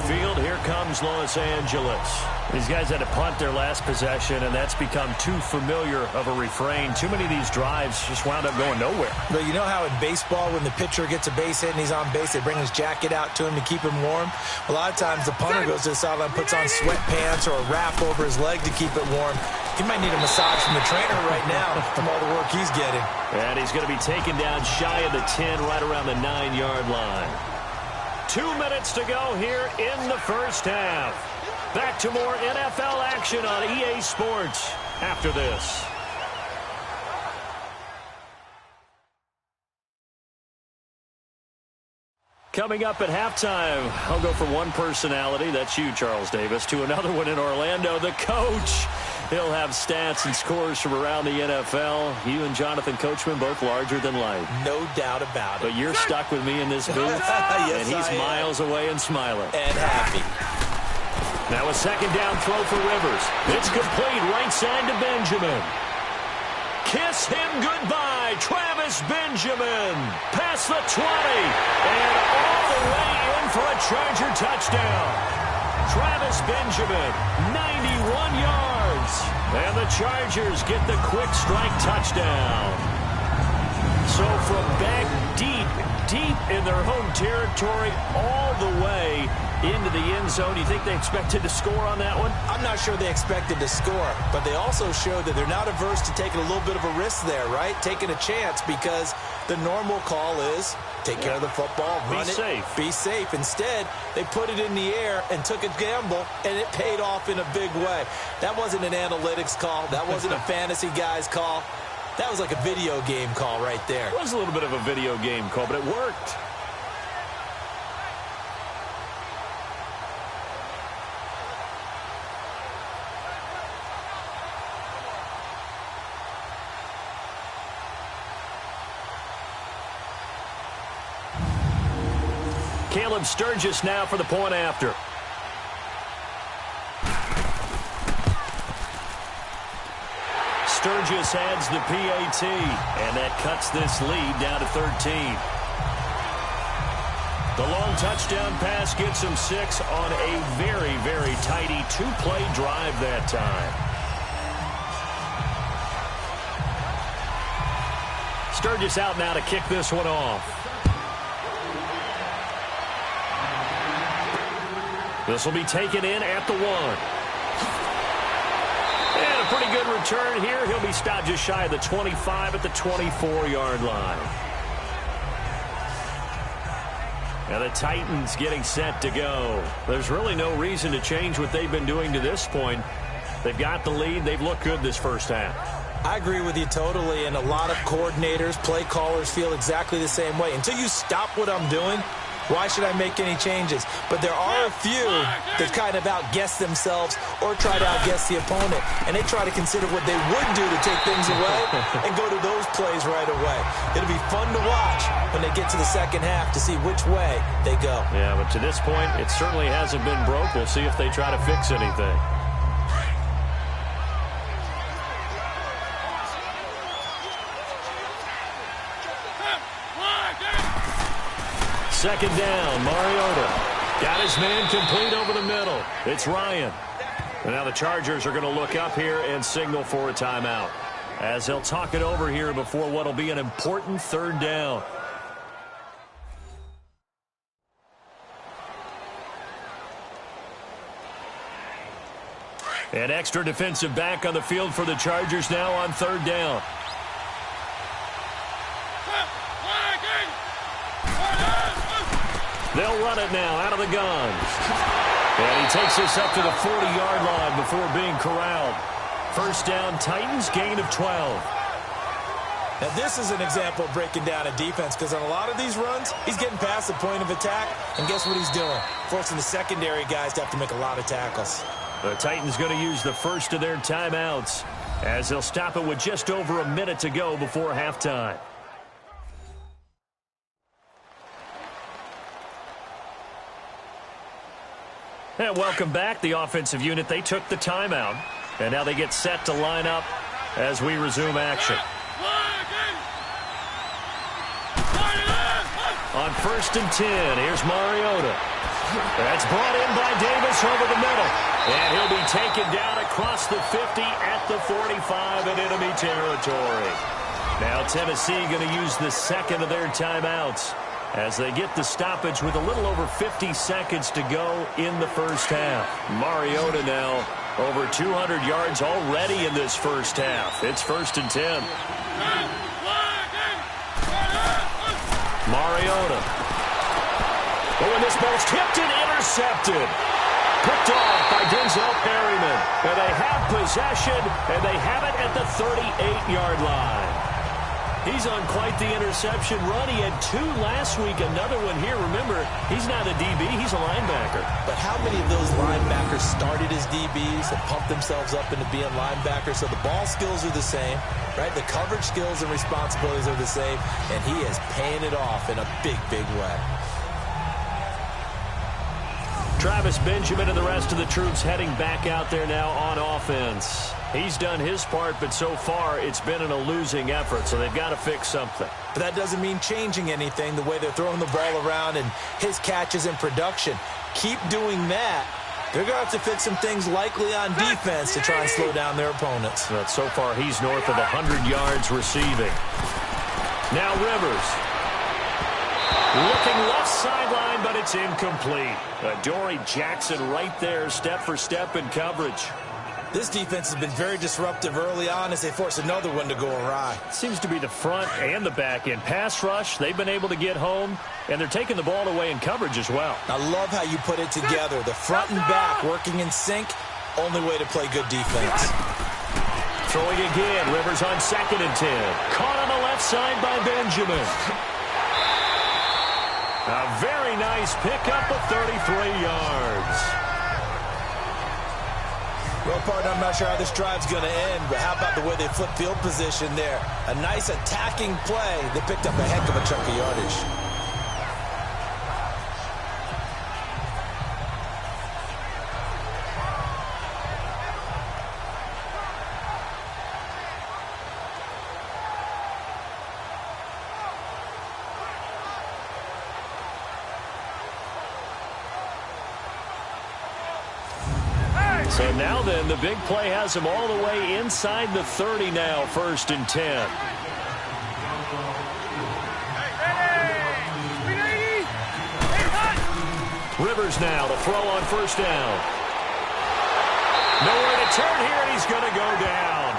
Field, here comes Los Angeles. These guys had to punt their last possession, and that's become too familiar of a refrain. Too many of these drives just wound up going nowhere. But you know how in baseball, when the pitcher gets a base hit and he's on base, they bring his jacket out to him to keep him warm? A lot of times the punter goes to the sideline, puts on sweatpants or a wrap over his leg to keep it warm. He might need a massage from the trainer right now from all the work he's getting. And he's going to be taken down shy of the 10, right around the 9-yard line. 2 minutes to go here in the first half. Back to more NFL action on EA Sports after this. Coming up at halftime, I'll go from one personality, that's you, Charles Davis, to another one in Orlando, the coach. He'll have stats and scores from around the NFL. You and Jonathan Coachman, both larger than life. No doubt about it. But you're stuck with me in this booth, yes, and he's miles away and smiling. And happy. Now a 2nd down throw for Rivers. It's complete, right side to Benjamin. Kiss him goodbye, Travis Benjamin. Past the 20, and all the way in for a Charger touchdown. Travis Benjamin, 91 yards. And the Chargers get the quick strike touchdown. So from back deep in their home territory, all the way into the end zone. You think they expected to score on that one? I'm not sure they expected to score, but they also showed that they're not averse to taking a little bit of a risk there, right? Taking a chance, because the normal call is take care of the football, run it, be safe. Instead, they put it in the air and took a gamble, and it paid off in a big way. That wasn't an analytics call. That wasn't a fantasy guy's call. That was like a video game call right there. It was a little bit of a video game call, but it worked. Caleb Sturgis now for the point after. Sturgis adds the PAT, and that cuts this lead down to 13. The long touchdown pass gets him 6 on a very, very tidy 2-play drive that time. Sturgis out now to kick this one off. This will be taken in at the 1. And a pretty good return here. He'll be stopped just shy of the 25 at the 24-yard line. Now the Titans getting set to go. There's really no reason to change what they've been doing to this point. They've got the lead. They've looked good this first half. I agree with you totally, and a lot of coordinators, play callers feel exactly the same way. Until you stop what I'm doing, why should I make any changes? But there are a few that kind of outguess themselves or try to outguess the opponent. And they try to consider what they would do to take things away and go to those plays right away. It'll be fun to watch when they get to the second half to see which way they go. Yeah, but to this point, it certainly hasn't been broke. We'll see if they try to fix anything. Second down, Mariota. Got his man complete over the middle. It's Ryan. And now the Chargers are going to look up here and signal for a timeout, as they'll talk it over here before what will be an important 3rd down. An extra defensive back on the field for the Chargers now on 3rd down. They'll run it now out of the gun. And he takes this up to the 40-yard line before being corralled. First down, Titans, gain of 12. Now, this is an example of breaking down a defense because on a lot of these runs, he's getting past the point of attack, and guess what he's doing? Forcing the secondary guys to have to make a lot of tackles. The Titans going to use the first of their timeouts as they'll stop it with just over a minute to go before halftime. And welcome back. The offensive unit, they took the timeout, and now they get set to line up as we resume action. On 1st and 10, here's Mariota. That's brought in by Davis over the middle. And he'll be taken down across the 50 at the 45 in enemy territory. Now Tennessee going to use the second of their timeouts as they get the stoppage with a little over 50 seconds to go in the first half. Mariota now over 200 yards already in this first half. It's 1st and 10. Mariota. Oh, and this ball's tipped and intercepted. Picked off by Denzel Perryman. And they have possession, and they have it at the 38-yard line. He's on quite the interception run. He had 2 last week, another one here. Remember, he's not a DB, he's a linebacker. But how many of those linebackers started as DBs and pumped themselves up into being linebackers? So the ball skills are the same, right? The coverage skills and responsibilities are the same, and he is paying it off in a big, big way. Travis Benjamin and the rest of the troops heading back out there now on offense. He's done his part, but so far it's been in a losing effort, so they've got to fix something. But that doesn't mean changing anything, the way they're throwing the ball around and his catches in production. Keep doing that. They're going to have to fix some things likely on defense to try and slow down their opponents. But so far he's north of 100 yards receiving. Now Rivers. Looking left sideline, but it's incomplete. Adoree Jackson right there, step for step in coverage. This defense has been very disruptive early on as they force another one to go awry. Seems to be the front and the back end. Pass rush, they've been able to get home, and they're taking the ball away in coverage as well. I love how you put it together. The front and back working in sync, only way to play good defense. Throwing again, Rivers on 2nd and 10. Caught on the left side by Benjamin. A very nice pickup of 33 yards. Well, partner, I'm not sure how this drive's going to end, but how about the way they flip field position there? A nice attacking play. They picked up a heck of a chunk of yardage. So now then, the big play has him all the way inside the 30 now, 1st and 10. Rivers now to throw on 1st down. Nowhere to turn here, and he's going to go down.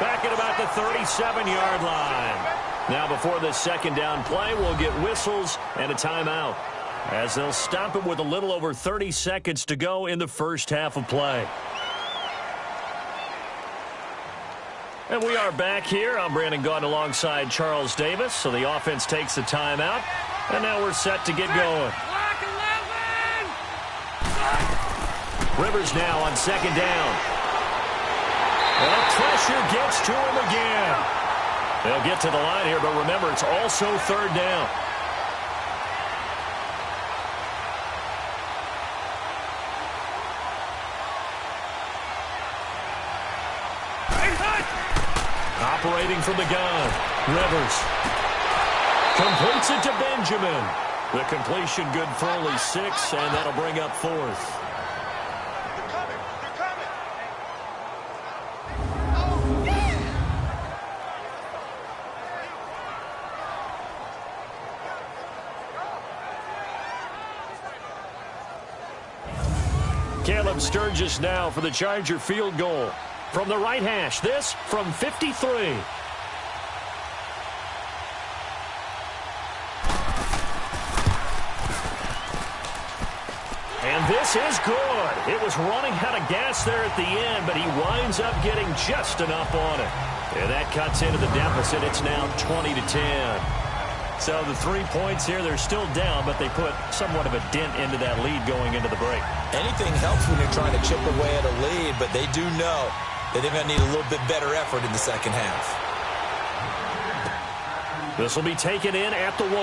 Back at about the 37-yard line. Now before this 2nd down play, we'll get whistles and a timeout, as they'll stop it with a little over 30 seconds to go in the first half of play. And we are back here. I'm Brandon Gaudin alongside Charles Davis. So the offense takes a timeout, and now we're set to get going. Rivers now on 2nd down. Well, pressure gets to him again. They'll get to the line here, but remember, it's also 3rd down. Operating from the gun, Rivers completes it to Benjamin. The completion good for only 6, and that'll bring up 4th. Caleb Sturgis now for the Charger field goal. From the right hash, this from 53. And this is good. It was running out of gas there at the end, but he winds up getting just enough on it. And that cuts into the deficit. It's now 20-10. So the 3 points here, they're still down, but they put somewhat of a dent into that lead going into the break. Anything helps when you're trying to chip away at a lead, but they do know that they're going to need a little bit better effort in the second half. This will be taken in at the 1.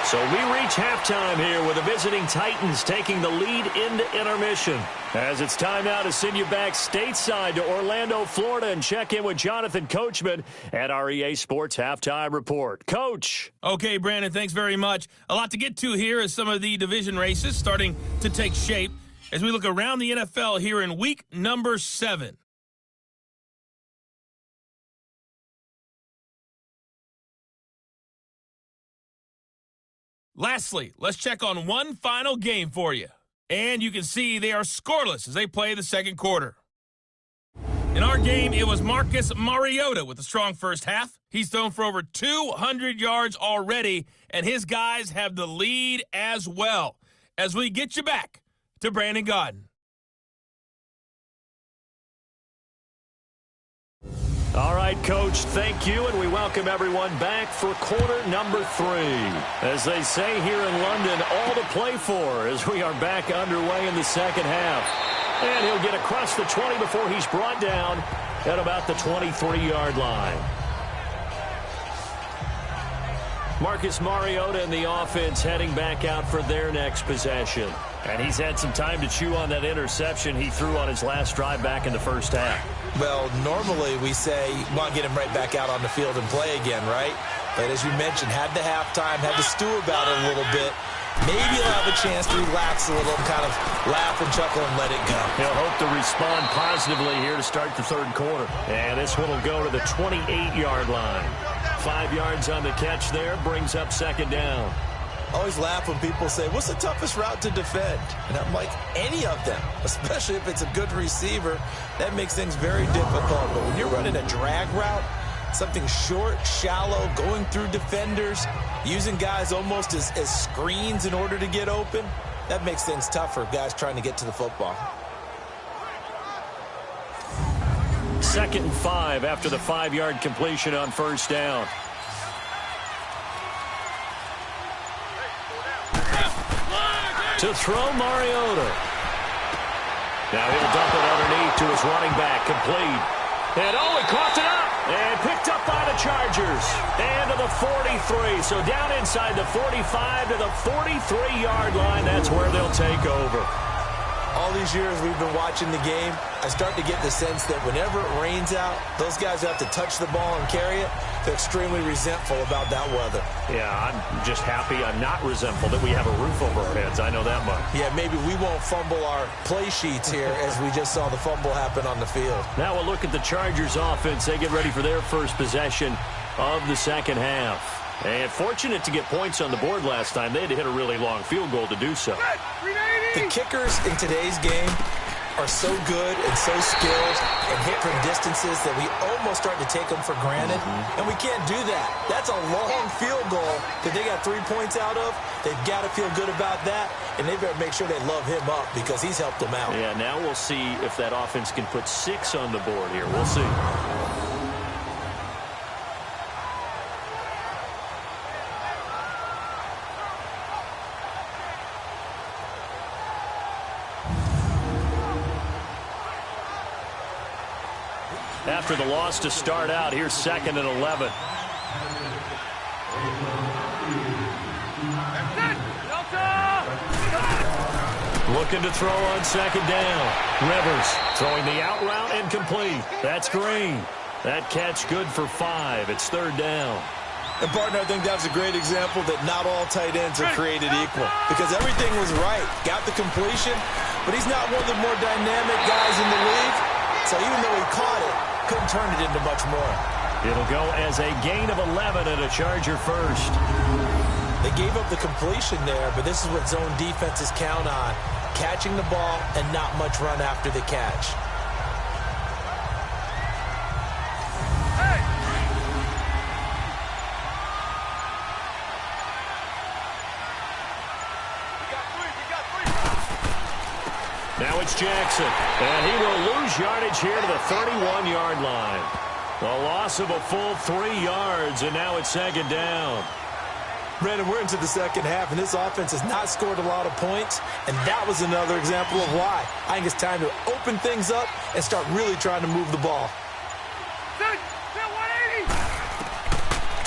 So we reach halftime here with the visiting Titans taking the lead into intermission. As it's time now to send you back stateside to Orlando, Florida, and check in with Jonathan Coachman at our EA Sports Halftime Report. Coach. Okay, Brandon, thanks very much. A lot to get to here as some of the division races starting to take shape as we look around the NFL here in week number 7. Lastly, let's check on one final game for you. And you can see they are scoreless as they play the second quarter. In our game, it was Marcus Mariota with a strong first half. He's thrown for over 200 yards already, and his guys have the lead as well. As we get you back to Brandon Gaudin. All right, Coach, thank you, and we welcome everyone back for quarter number 3. As they say here in London, all to play for as we are back underway in the second half. And he'll get across the 20 before he's brought down at about the 23-yard line. Marcus Mariota and the offense heading back out for their next possession. And he's had some time to chew on that interception he threw on his last drive back in the first half. Well, normally we say, want to get him right back out on the field and play again, right? But as you mentioned, had the halftime, had to stew about it a little bit. Maybe he'll have a chance to relax a little and kind of laugh and chuckle and let it go. He'll hope to respond positively here to start the third quarter. And this one will go to the 28-yard line. 5 yards on the catch there, brings up second down. I always laugh when people say, what's the toughest route to defend? And I'm like, any of them, especially if it's a good receiver. That makes things very difficult. But when you're running a drag route, something short, shallow, going through defenders, using guys almost as screens in order to get open, that makes things tough for guys trying to get to the football. 2nd and 5 after the 5-yard completion on first down. To throw Mariota. Now he'll dump it underneath to his running back, complete. And he caught it up and picked up by the Chargers. And to the 43. So down inside the 45 to the 43-yard line. That's where they'll take over. All these years we've been watching the game, I start to get the sense that whenever it rains out, those guys who have to touch the ball and carry it, they're extremely resentful about that weather. Yeah, I'm just happy I'm not resentful that we have a roof over our heads. I know that much. Yeah, maybe we won't fumble our play sheets here as we just saw the fumble happen on the field. Now we'll look at the Chargers offense. They get ready for their first possession of the second half. And fortunate to get points on the board last time. They had to hit a really long field goal to do so. The kickers in today's game are so good and so skilled and hit from distances that we almost start to take them for granted. And we can't do that. That's a long field goal that they got 3 points out of. They've got to feel good about that, and they better make sure they love him up because he's helped them out. Yeah, now we'll see if that offense can put 6 on the board here. We'll see. After the loss to start out, here's 2nd and 11. Looking to throw on second down. Rivers throwing the out route and complete. That's Green. That catch good for 5. It's 3rd down. And, partner, I think that was a great example that not all tight ends are created equal because everything was right. Got the completion, but he's not one of the more dynamic guys in the league. So even though he caught it, couldn't turn it into much more. It'll go as a gain of 11 and a Charger first. They gave up the completion there, but this is what zone defenses count on. Catching the ball and not much run after the catch. Now it's Jackson, and he will lose yardage here to the 31-yard line. A loss of a full 3 yards, and now it's second down. Brandon, we're into the second half, and this offense has not scored a lot of points, and that was another example of why. I think it's time to open things up and start really trying to move the ball.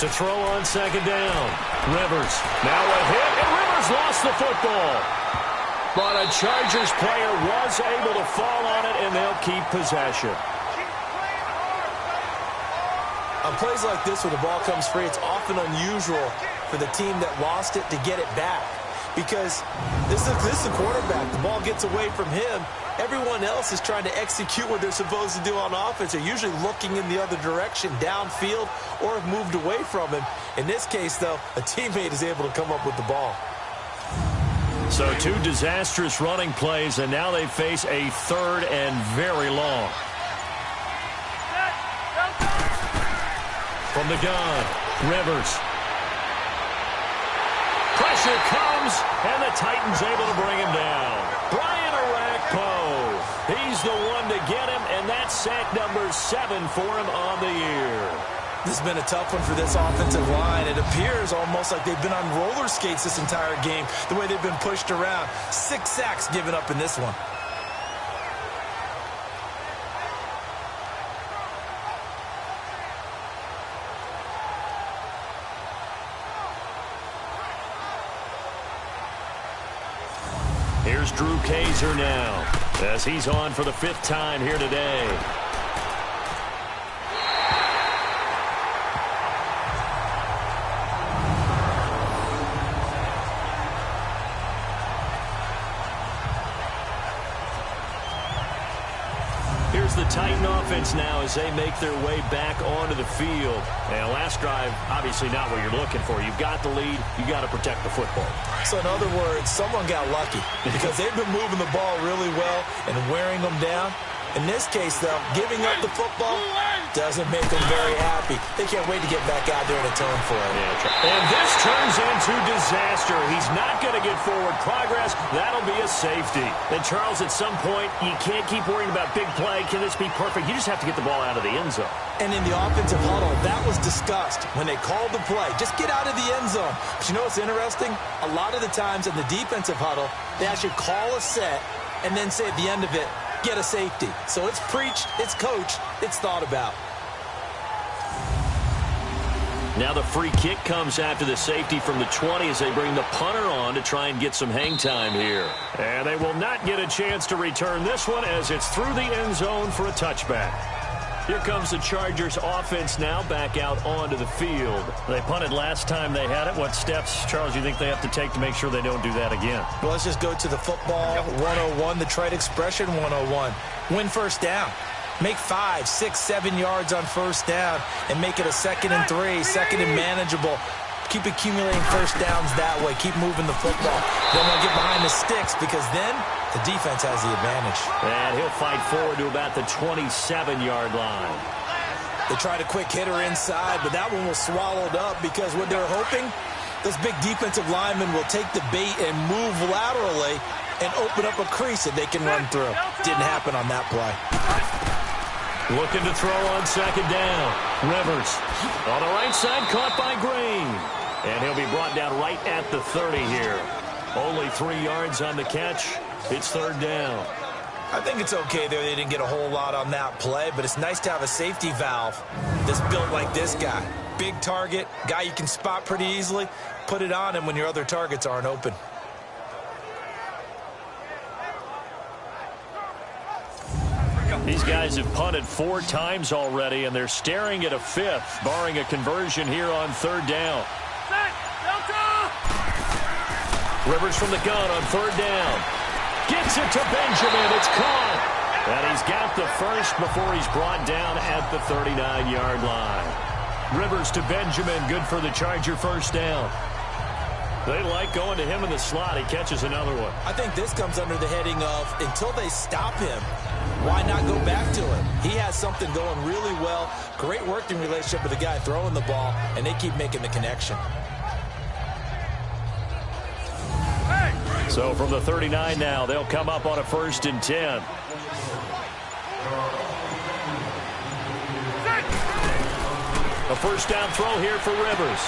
To throw on second down. Rivers. Now a hit, and Rivers lost the football. But a Chargers player was able to fall on it, and they'll keep possession. On plays like this where the ball comes free, it's often unusual for the team that lost it to get it back. Because this is the quarterback. The ball gets away from him. Everyone else is trying to execute what they're supposed to do on offense. They're usually looking in the other direction, downfield, or have moved away from him. In this case, though, a teammate is able to come up with the ball. So 2 disastrous running plays, and now they face a third and very long. From the gun, Rivers. Pressure comes, and the Titans able to bring him down. Brian Orakpo. He's the one to get him, and that's sack number 7 for him on the year. This has been a tough one for this offensive line. It appears almost like they've been on roller skates this entire game, the way they've been pushed around. 6 sacks given up in this one. Here's Drew Kaiser now, as he's on for the 5th time here today. Here's the Titan offense now as they make their way back onto the field. And last drive, obviously not what you're looking for. You've got the lead. You got to protect the football. So in other words, someone got lucky because they've been moving the ball really well and wearing them down. In this case, though, giving up the football doesn't make them very happy. They can't wait to get back out there and atone for it. Yeah, and this turns into disaster. He's not going to get forward progress. That'll be a safety. And, Charles, at some point, you can't keep worrying about big play. Can this be perfect? You just have to get the ball out of the end zone. And in the offensive huddle, that was discussed when they called the play. Just get out of the end zone. But you know what's interesting? A lot of the times in the defensive huddle, they actually call a set and then say at the end of it, get a safety. So it's preached, it's coached, it's thought about. Now the free kick comes after the safety from the 20 as they bring the punter on to try and get some hang time here. And they will not get a chance to return this one as it's through the end zone for a touchback. Here comes the Chargers offense now back out onto the field. They punted last time they had it. What steps, Charles, do you think they have to take to make sure they don't do that again? Well, let's just go to the football 101, the trite expression 101. Win first down. Make 5, 6, 7 yards on first down and make it a 2nd and 3, 2nd and manageable. Keep accumulating first downs that way. Keep moving the football. Then they'll get behind the sticks because then the defense has the advantage. And he'll fight forward to about the 27-yard line. They tried a quick hitter inside, but that one was swallowed up because what they're hoping, this big defensive lineman will take the bait and move laterally and open up a crease that they can run through. Didn't happen on that play. Looking to throw on second down. Rivers on the right side, caught by Green. And he'll be brought down right at the 30 here. Only 3 yards on the catch. It's third down. I think it's okay there. They didn't get a whole lot on that play, but it's nice to have a safety valve that's built like this guy. Big target, guy you can spot pretty easily. Put it on him when your other targets aren't open. These guys have punted 4 times already, and they're staring at a 5th, barring a conversion here on third down. Rivers from the gun on third down. Gets it to Benjamin. It's caught. And he's got the first before he's brought down at the 39-yard line. Rivers to Benjamin. Good for the Charger first down. They like going to him in the slot. He catches another one. I think this comes under the heading of until they stop him, why not go back to him? He has something going really well. Great working relationship with the guy throwing the ball, and they keep making the connection. So from the 39 now, they'll come up on a 1st and 10. A first down throw here for Rivers.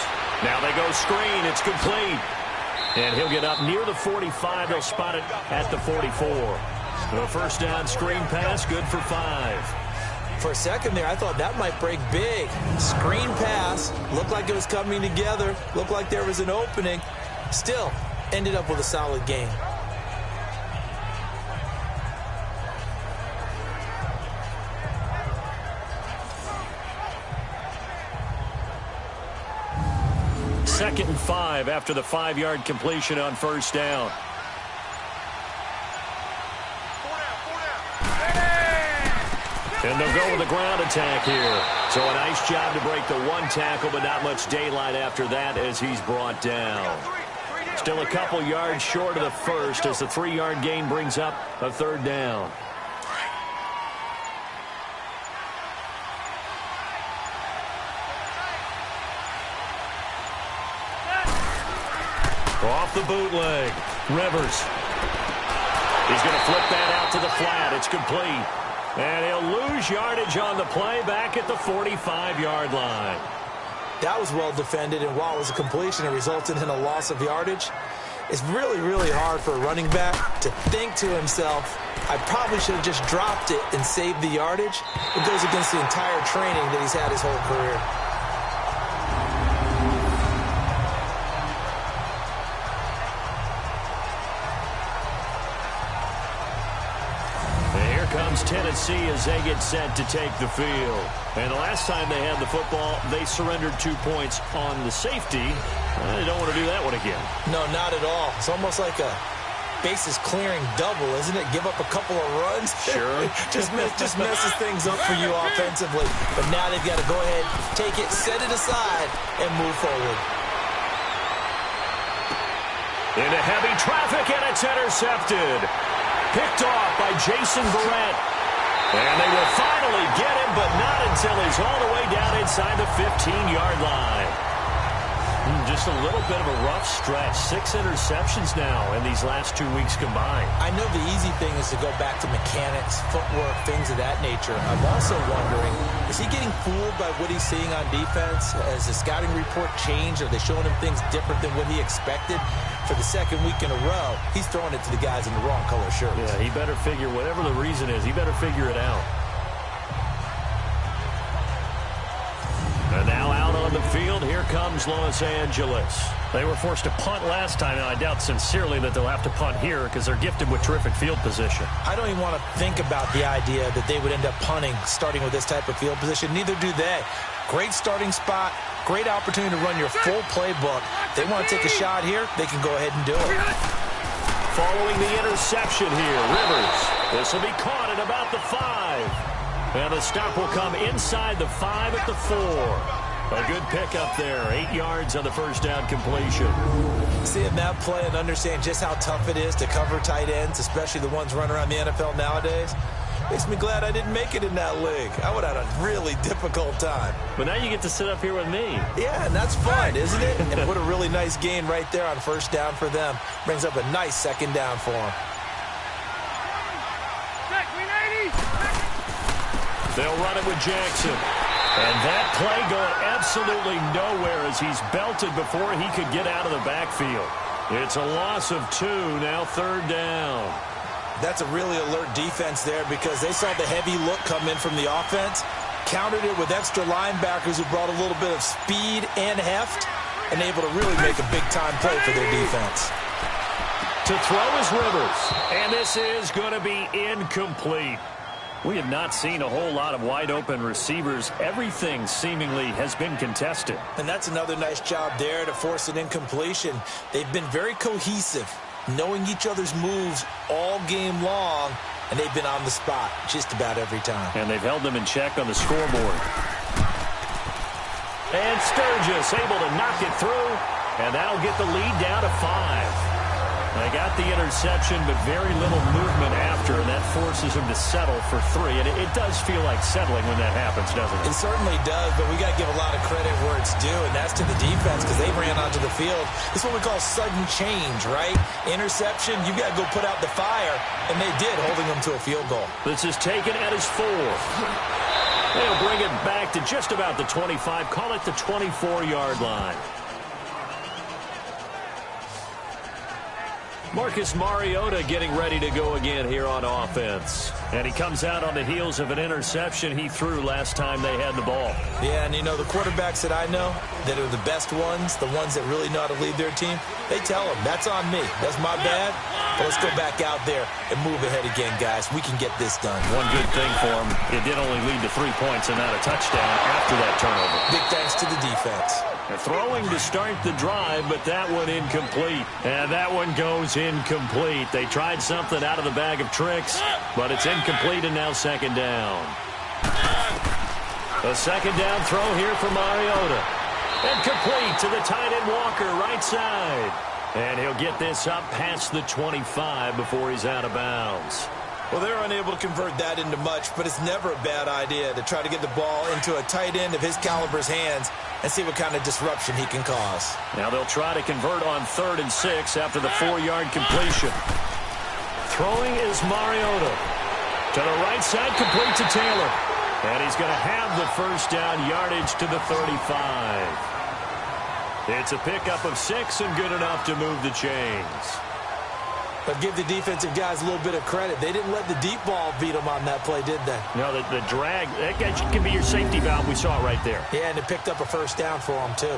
Now they go screen. It's complete. And he'll get up near the 45. They'll spot it at the 44. The first down screen pass, good for 5. For a second there, I thought that might break big. Screen pass. Looked like it was coming together. Looked like there was an opening. Still, ended up with a solid gain. Second and 5 after the 5-yard completion on first down. And they'll go with the ground attack here. So a nice job to break the 1 tackle, but not much daylight after that as he's brought down. Still a couple yards short of the first as the 3-yard gain brings up a 3rd down. Off the bootleg. Rivers. He's going to flip that out to the flat. It's complete. And he'll lose yardage on the play back at the 45-yard line. That was well defended, and while it was a completion, it resulted in a loss of yardage. It's really, really hard for a running back to think to himself, I probably should have just dropped it and saved the yardage. It goes against the entire training that he's had his whole career. Comes Tennessee as they get set to take the field. And the last time they had the football, they surrendered 2 points on the safety. They don't want to do that one again. No, not at all. It's almost like a bases clearing double, isn't it? Give up a couple of runs. Sure. just messes things up for you offensively. But now they've got to go ahead, take it, set it aside, and move forward. Into heavy traffic, and it's intercepted. Picked off by Jason Verrett. And they will finally get him, but not until he's all the way down inside the 15-yard line. Just a little bit of a rough stretch. 6 interceptions now in these last 2 weeks combined. I know the easy thing is to go back to mechanics, footwork, things of that nature. I'm also wondering, is he getting fooled by what he's seeing on defense? Has the scouting report changed? Are they showing him things different than what he expected? For the second week in a row, he's throwing it to the guys in the wrong color shirts. Yeah, he better figure, whatever the reason is, he better figure it out. And now out on the field, here comes Los Angeles. They were forced to punt last time, and I doubt sincerely that they'll have to punt here because they're gifted with terrific field position. I don't even want to think about the idea that they would end up punting starting with this type of field position. Neither do they. Great starting spot, great opportunity to run your full playbook. They want to take a shot here, they can go ahead and do it. Following the interception here, Rivers. This will be caught at about the 5. And the stop will come inside the 5 at the 4. A good pickup there. 8 yards on the first down completion. Seeing that play and understand just how tough it is to cover tight ends, especially the ones running around the NFL nowadays, makes me glad I didn't make it in that league. I would have had a really difficult time. But now you get to sit up here with me. Yeah, and that's fun, isn't it? And what a really nice gain right there on first down for them. Brings up a nice second down for them. They'll run it with Jackson. And that play going absolutely nowhere as he's belted before he could get out of the backfield. It's a loss of 2, now 3rd down. That's a really alert defense there because they saw the heavy look come in from the offense, countered it with extra linebackers who brought a little bit of speed and heft, and able to really make a big-time play for their defense. To throw is Rivers, and this is going to be incomplete. We have not seen a whole lot of wide-open receivers. Everything seemingly has been contested. And that's another nice job there to force an incompletion. They've been very cohesive, knowing each other's moves all game long, and they've been on the spot just about every time. And they've held them in check on the scoreboard. And Sturgis able to knock it through, and that'll get the lead down to 5. They got the interception, but very little movement after, and that forces him to settle for 3. And it does feel like settling when that happens, doesn't it? It certainly does, but we got to give a lot of credit where it's due, and that's to the defense because they ran onto the field. This is what we call sudden change, right? Interception, you got to go put out the fire, and they did, holding them to a field goal. This is taken at his 4. They'll bring it back to just about the 25. Call it the 24-yard line. Marcus Mariota getting ready to go again here on offense. And he comes out on the heels of an interception he threw last time they had the ball. Yeah, and you know, the quarterbacks that I know that are the best ones, the ones that really know how to lead their team, they tell them, that's on me. That's my bad. But let's go back out there and move ahead again, guys. We can get this done. One good thing for him, it did only lead to 3 points and not a touchdown after that turnover. Big thanks to the defense. They're throwing to start the drive, but that one incomplete. And that one goes incomplete. They tried something out of the bag of tricks, but it's incomplete and now second down. A second down throw here for Mariota. And complete to the tight end Walker, right side. And he'll get this up past the 25 before he's out of bounds. Well, they're unable to convert that into much, but it's never a bad idea to try to get the ball into a tight end of his caliber's hands and see what kind of disruption he can cause. Now they'll try to convert on 3rd and 6 after the 4-yard completion. Throwing is Mariota. To the right side, complete to Taylor. And he's going to have the first down yardage to the 35. It's a pickup of 6 and good enough to move the chains. But give the defensive guys a little bit of credit. They didn't let the deep ball beat them on that play, did they? No, the drag, that can be your safety valve. We saw it right there. Yeah, and it picked up a first down for them, too.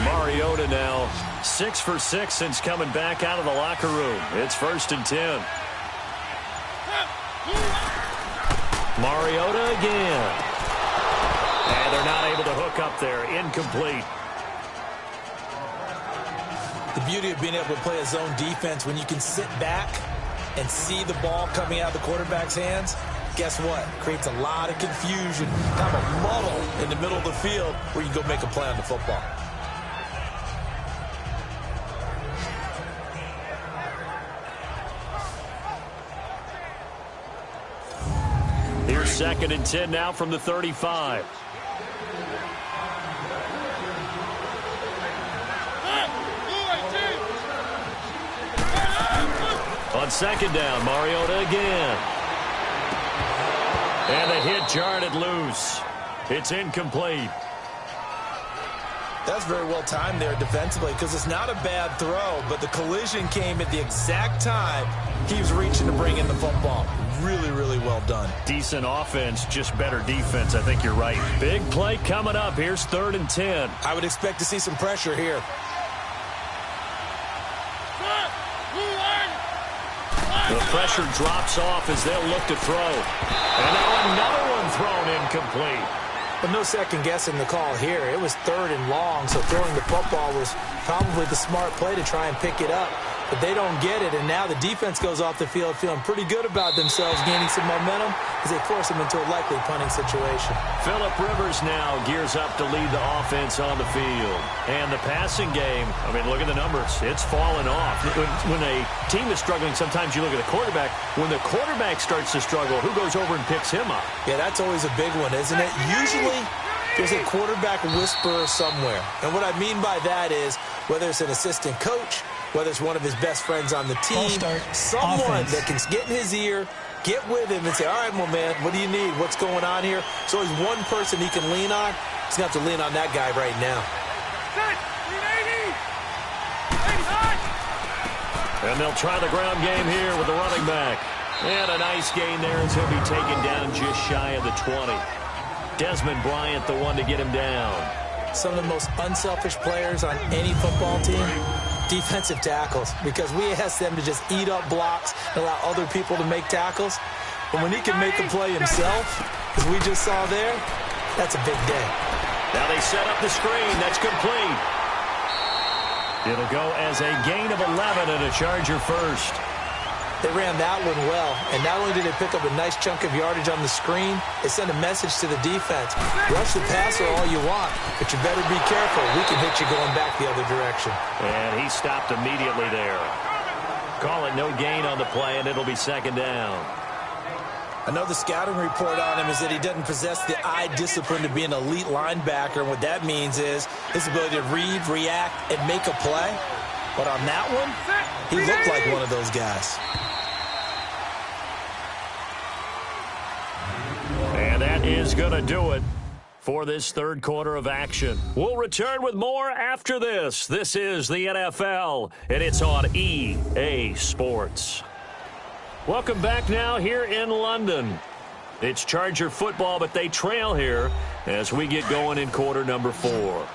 Mariota now 6 for 6 since coming back out of the locker room. It's 1st and 10. Mariota again. And they're not able to hook up there. Incomplete. The beauty of being able to play a zone defense when you can sit back and see the ball coming out of the quarterback's hands, guess what? Creates a lot of confusion, kind of a muddle in the middle of the field where you can go make a play on the football. Here's 2nd and 10 now from the 35. On 2nd down, Mariota again. And the hit jarred it loose. It's incomplete. That's very well timed there defensively because it's not a bad throw, but the collision came at the exact time he was reaching to bring in the football. Really, really well done. Decent offense, just better defense. I think you're right. Big play coming up. Here's 3rd and 10. I would expect to see some pressure here. The pressure drops off as they'll look to throw. And now another one thrown incomplete. But no second guessing the call here. It was 3rd and long, so throwing the football was probably the smart play to try and pick it up. But they don't get it, and now the defense goes off the field feeling pretty good about themselves, gaining some momentum as they force them into a likely punting situation. Phillip Rivers now gears up to lead the offense on the field. And the passing game, I mean, look at the numbers. It's fallen off. When a team is struggling, sometimes you look at the quarterback. When the quarterback starts to struggle, who goes over and picks him up? Yeah, that's always a big one, isn't it? Usually there's a quarterback whisperer somewhere. And what I mean by that is whether it's an assistant coach, whether it's one of his best friends on the team, someone that can get in his ear, get with him and say, all right, well, man, what do you need? What's going on here? So always one person he can lean on. He's going to have to lean on that guy right now. And they'll try the ground game here with the running back. And a nice gain there as he'll be taken down just shy of the 20. Desmond Bryant, the one to get him down. Some of the most unselfish players on any football team, defensive tackles, because we ask them to just eat up blocks and allow other people to make tackles. But when he can make a play himself, as we just saw there, that's a big day. Now they set up the screen. That's complete. It'll go as a gain of 11 and a Charger first. They ran that one well, and not only did they pick up a nice chunk of yardage on the screen, they sent a message to the defense. Rush the passer all you want, but you better be careful. We can hit you going back the other direction. And he stopped immediately there. Call it no gain on the play, and it'll be second down. Another scouting report on him is that he doesn't possess the eye discipline to be an elite linebacker. And what that means is his ability to read, react, and make a play. But on that one, he looked like one of those guys. And that is going to do it for this third quarter of action. We'll return with more after this. This is the NFL, and it's on EA Sports. Welcome back now here in London. It's Charger football, but they trail here as we get going in quarter number 4.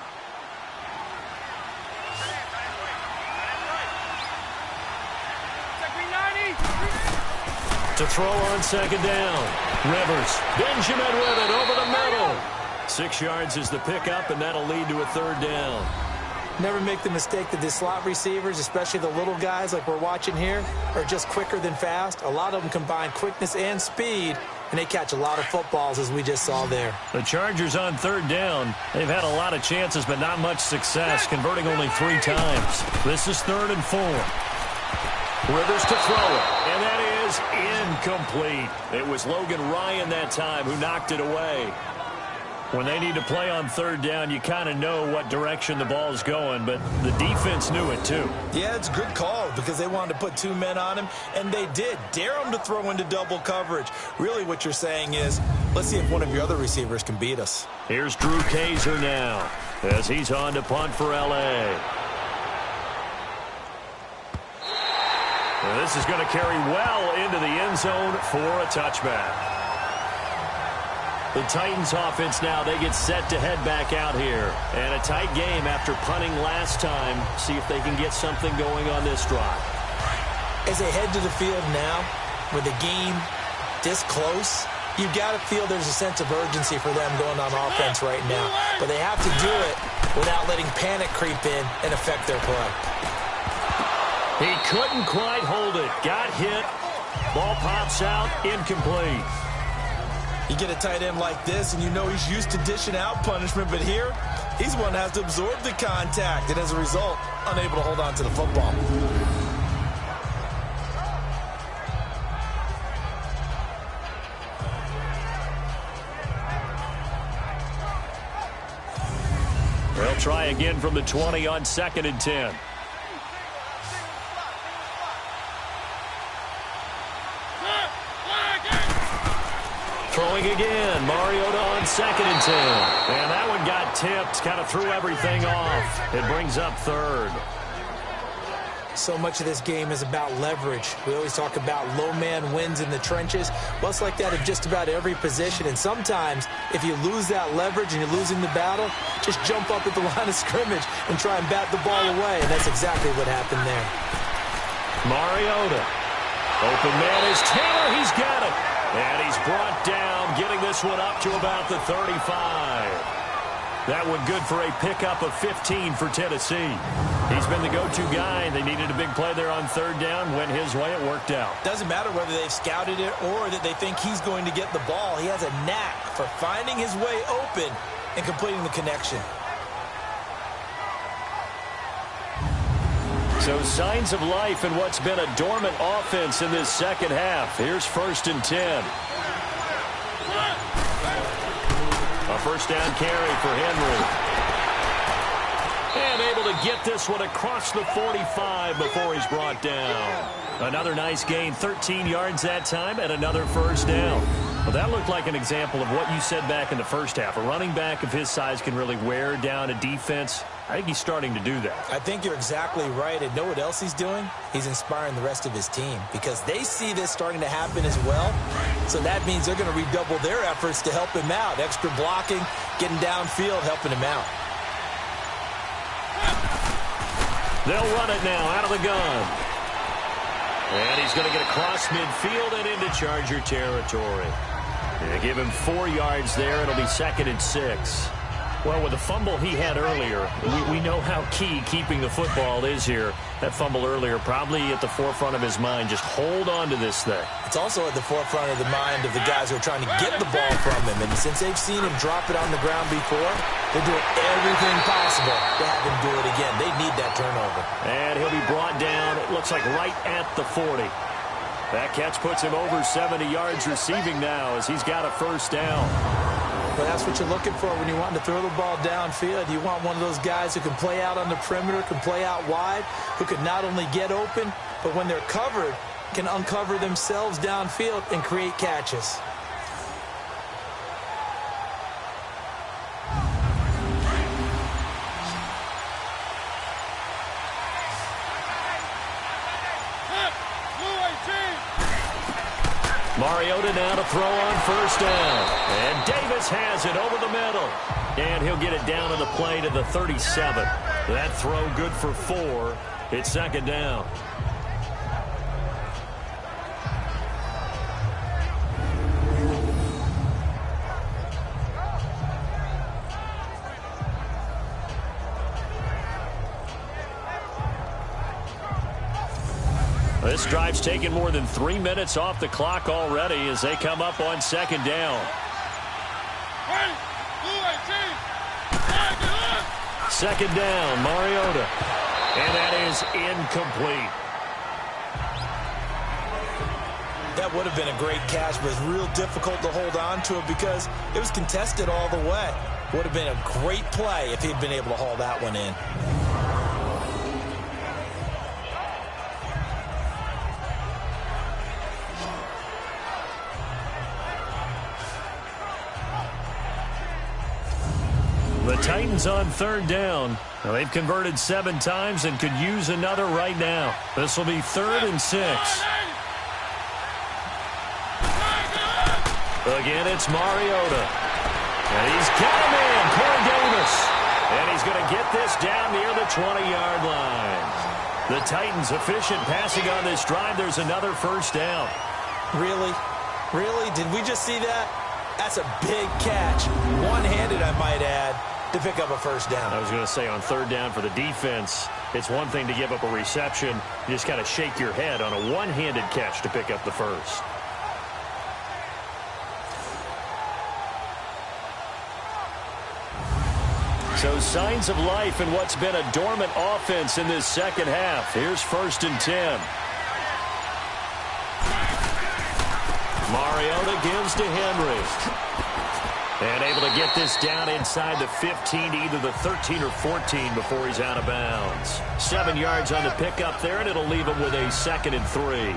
To throw on second down. Rivers. Benjamin with it over the middle. 6 yards is the pickup, and that'll lead to a third down. Never make the mistake that the slot receivers, especially the little guys like we're watching here, are just quicker than fast. A lot of them combine quickness and speed, and they catch a lot of footballs, as we just saw there. The Chargers on third down. They've had a lot of chances, but not much success, converting only 3 times. This is 3rd and 4. Rivers to throw it, and that is incomplete. It was Logan Ryan that time who knocked it away. When they need to play on third down, you kind of know what direction the ball's going, but the defense knew it too. Yeah, it's a good call because they wanted to put 2 men on him, and they did. Dare him to throw into double coverage. Really what you're saying is, let's see if one of your other receivers can beat us. Here's Drew Kaiser now as he's on to punt for L.A. And this is going to carry well into the end zone for a touchback. The Titans offense now, they get set to head back out here. And a tight game after punting last time. See if they can get something going on this drive. As they head to the field now, with the game this close, you've got to feel there's a sense of urgency for them going on offense right now. But they have to do it without letting panic creep in and affect their play. He couldn't quite hold it. Got hit. Ball pops out. Incomplete. You get a tight end like this, and you know he's used to dishing out punishment, but here, he's one that has to absorb the contact, and as a result, unable to hold on to the football. They'll try again from the 20 on 2nd and 10. Throwing again. Mariota on 2nd and 10. And that one got tipped. Kind of threw everything off. It brings up 3rd. So much of this game is about leverage. We always talk about low man wins in the trenches. Well, it's like that at just about every position. And sometimes, if you lose that leverage and you're losing the battle, just jump up at the line of scrimmage and try and bat the ball away. And that's exactly what happened there. Mariota. Open man is Taylor. He's got it. And he's brought down, getting this one up to about the 35. That one good for a pickup of 15 for Tennessee. He's been the go-to guy. They needed a big play there on third down. Went his way. It worked out. Doesn't matter whether they've scouted it or that they think he's going to get the ball. He has a knack for finding his way open and completing the connection. So signs of life in what's been a dormant offense in this second half. Here's 1st and 10. A first down carry for Henry. And able to get this one across the 45 before he's brought down. Another nice gain, 13 yards that time, and another first down. Well, that looked like an example of what you said back in the first half. A running back of his size can really wear down a defense. I think he's starting to do that. I think you're exactly right. And know what else he's doing? He's inspiring the rest of his team because they see this starting to happen as well. So that means they're going to redouble their efforts to help him out. Extra blocking, getting downfield, helping him out. They'll run it now out of the gun. And he's going to get across midfield and into Charger territory. They give him 4 yards there. It'll be 2nd and 6. Well, with the fumble he had earlier, we know how key keeping the football is here. That fumble earlier probably at the forefront of his mind. Just hold on to this thing. It's also at the forefront of the mind of the guys who are trying to get the ball from him. And since they've seen him drop it on the ground before, they're doing everything possible to have him do it again. They need that turnover. And he'll be brought down, it looks like right at the 40. That catch puts him over 70 yards receiving now as he's got a first down. Well, that's what you're looking for when you want to throw the ball downfield. You want one of those guys who can play out on the perimeter, can play out wide, who can not only get open, but when they're covered, can uncover themselves downfield and create catches. Mariota now to throw on first down. And Davis has it over the middle. And he'll get it down to the play to the 37. That throw good for 4. It's second down. This drive's taken more than 3 minutes off the clock already as they come up on second down. Second down, Mariota. And that is incomplete. That would have been a great catch, but it's real difficult to hold on to it because it was contested all the way. Would have been a great play if he'd been able to haul that one in. The Titans on third down. Now they've converted 7 times and could use another right now. This will be 3rd and 6. Again, it's Mariota. And he's got him in, Corey Davis. And he's going to get this down near the 20-yard line. The Titans efficient passing on this drive. There's another first down. Really? Really? Did we just see that? That's a big catch. One-handed, I might add, to pick up a first down. I was going to say on third down for the defense, it's one thing to give up a reception. You just got to shake your head on a one-handed catch to pick up the first. So signs of life in what's been a dormant offense in this second half. Here's 1st and 10. Mariota gives to Henry. And able to get this down inside the 15, either the 13 or 14 before he's out of bounds. 7 yards on the pickup there, and it'll leave him with a 2nd and 3.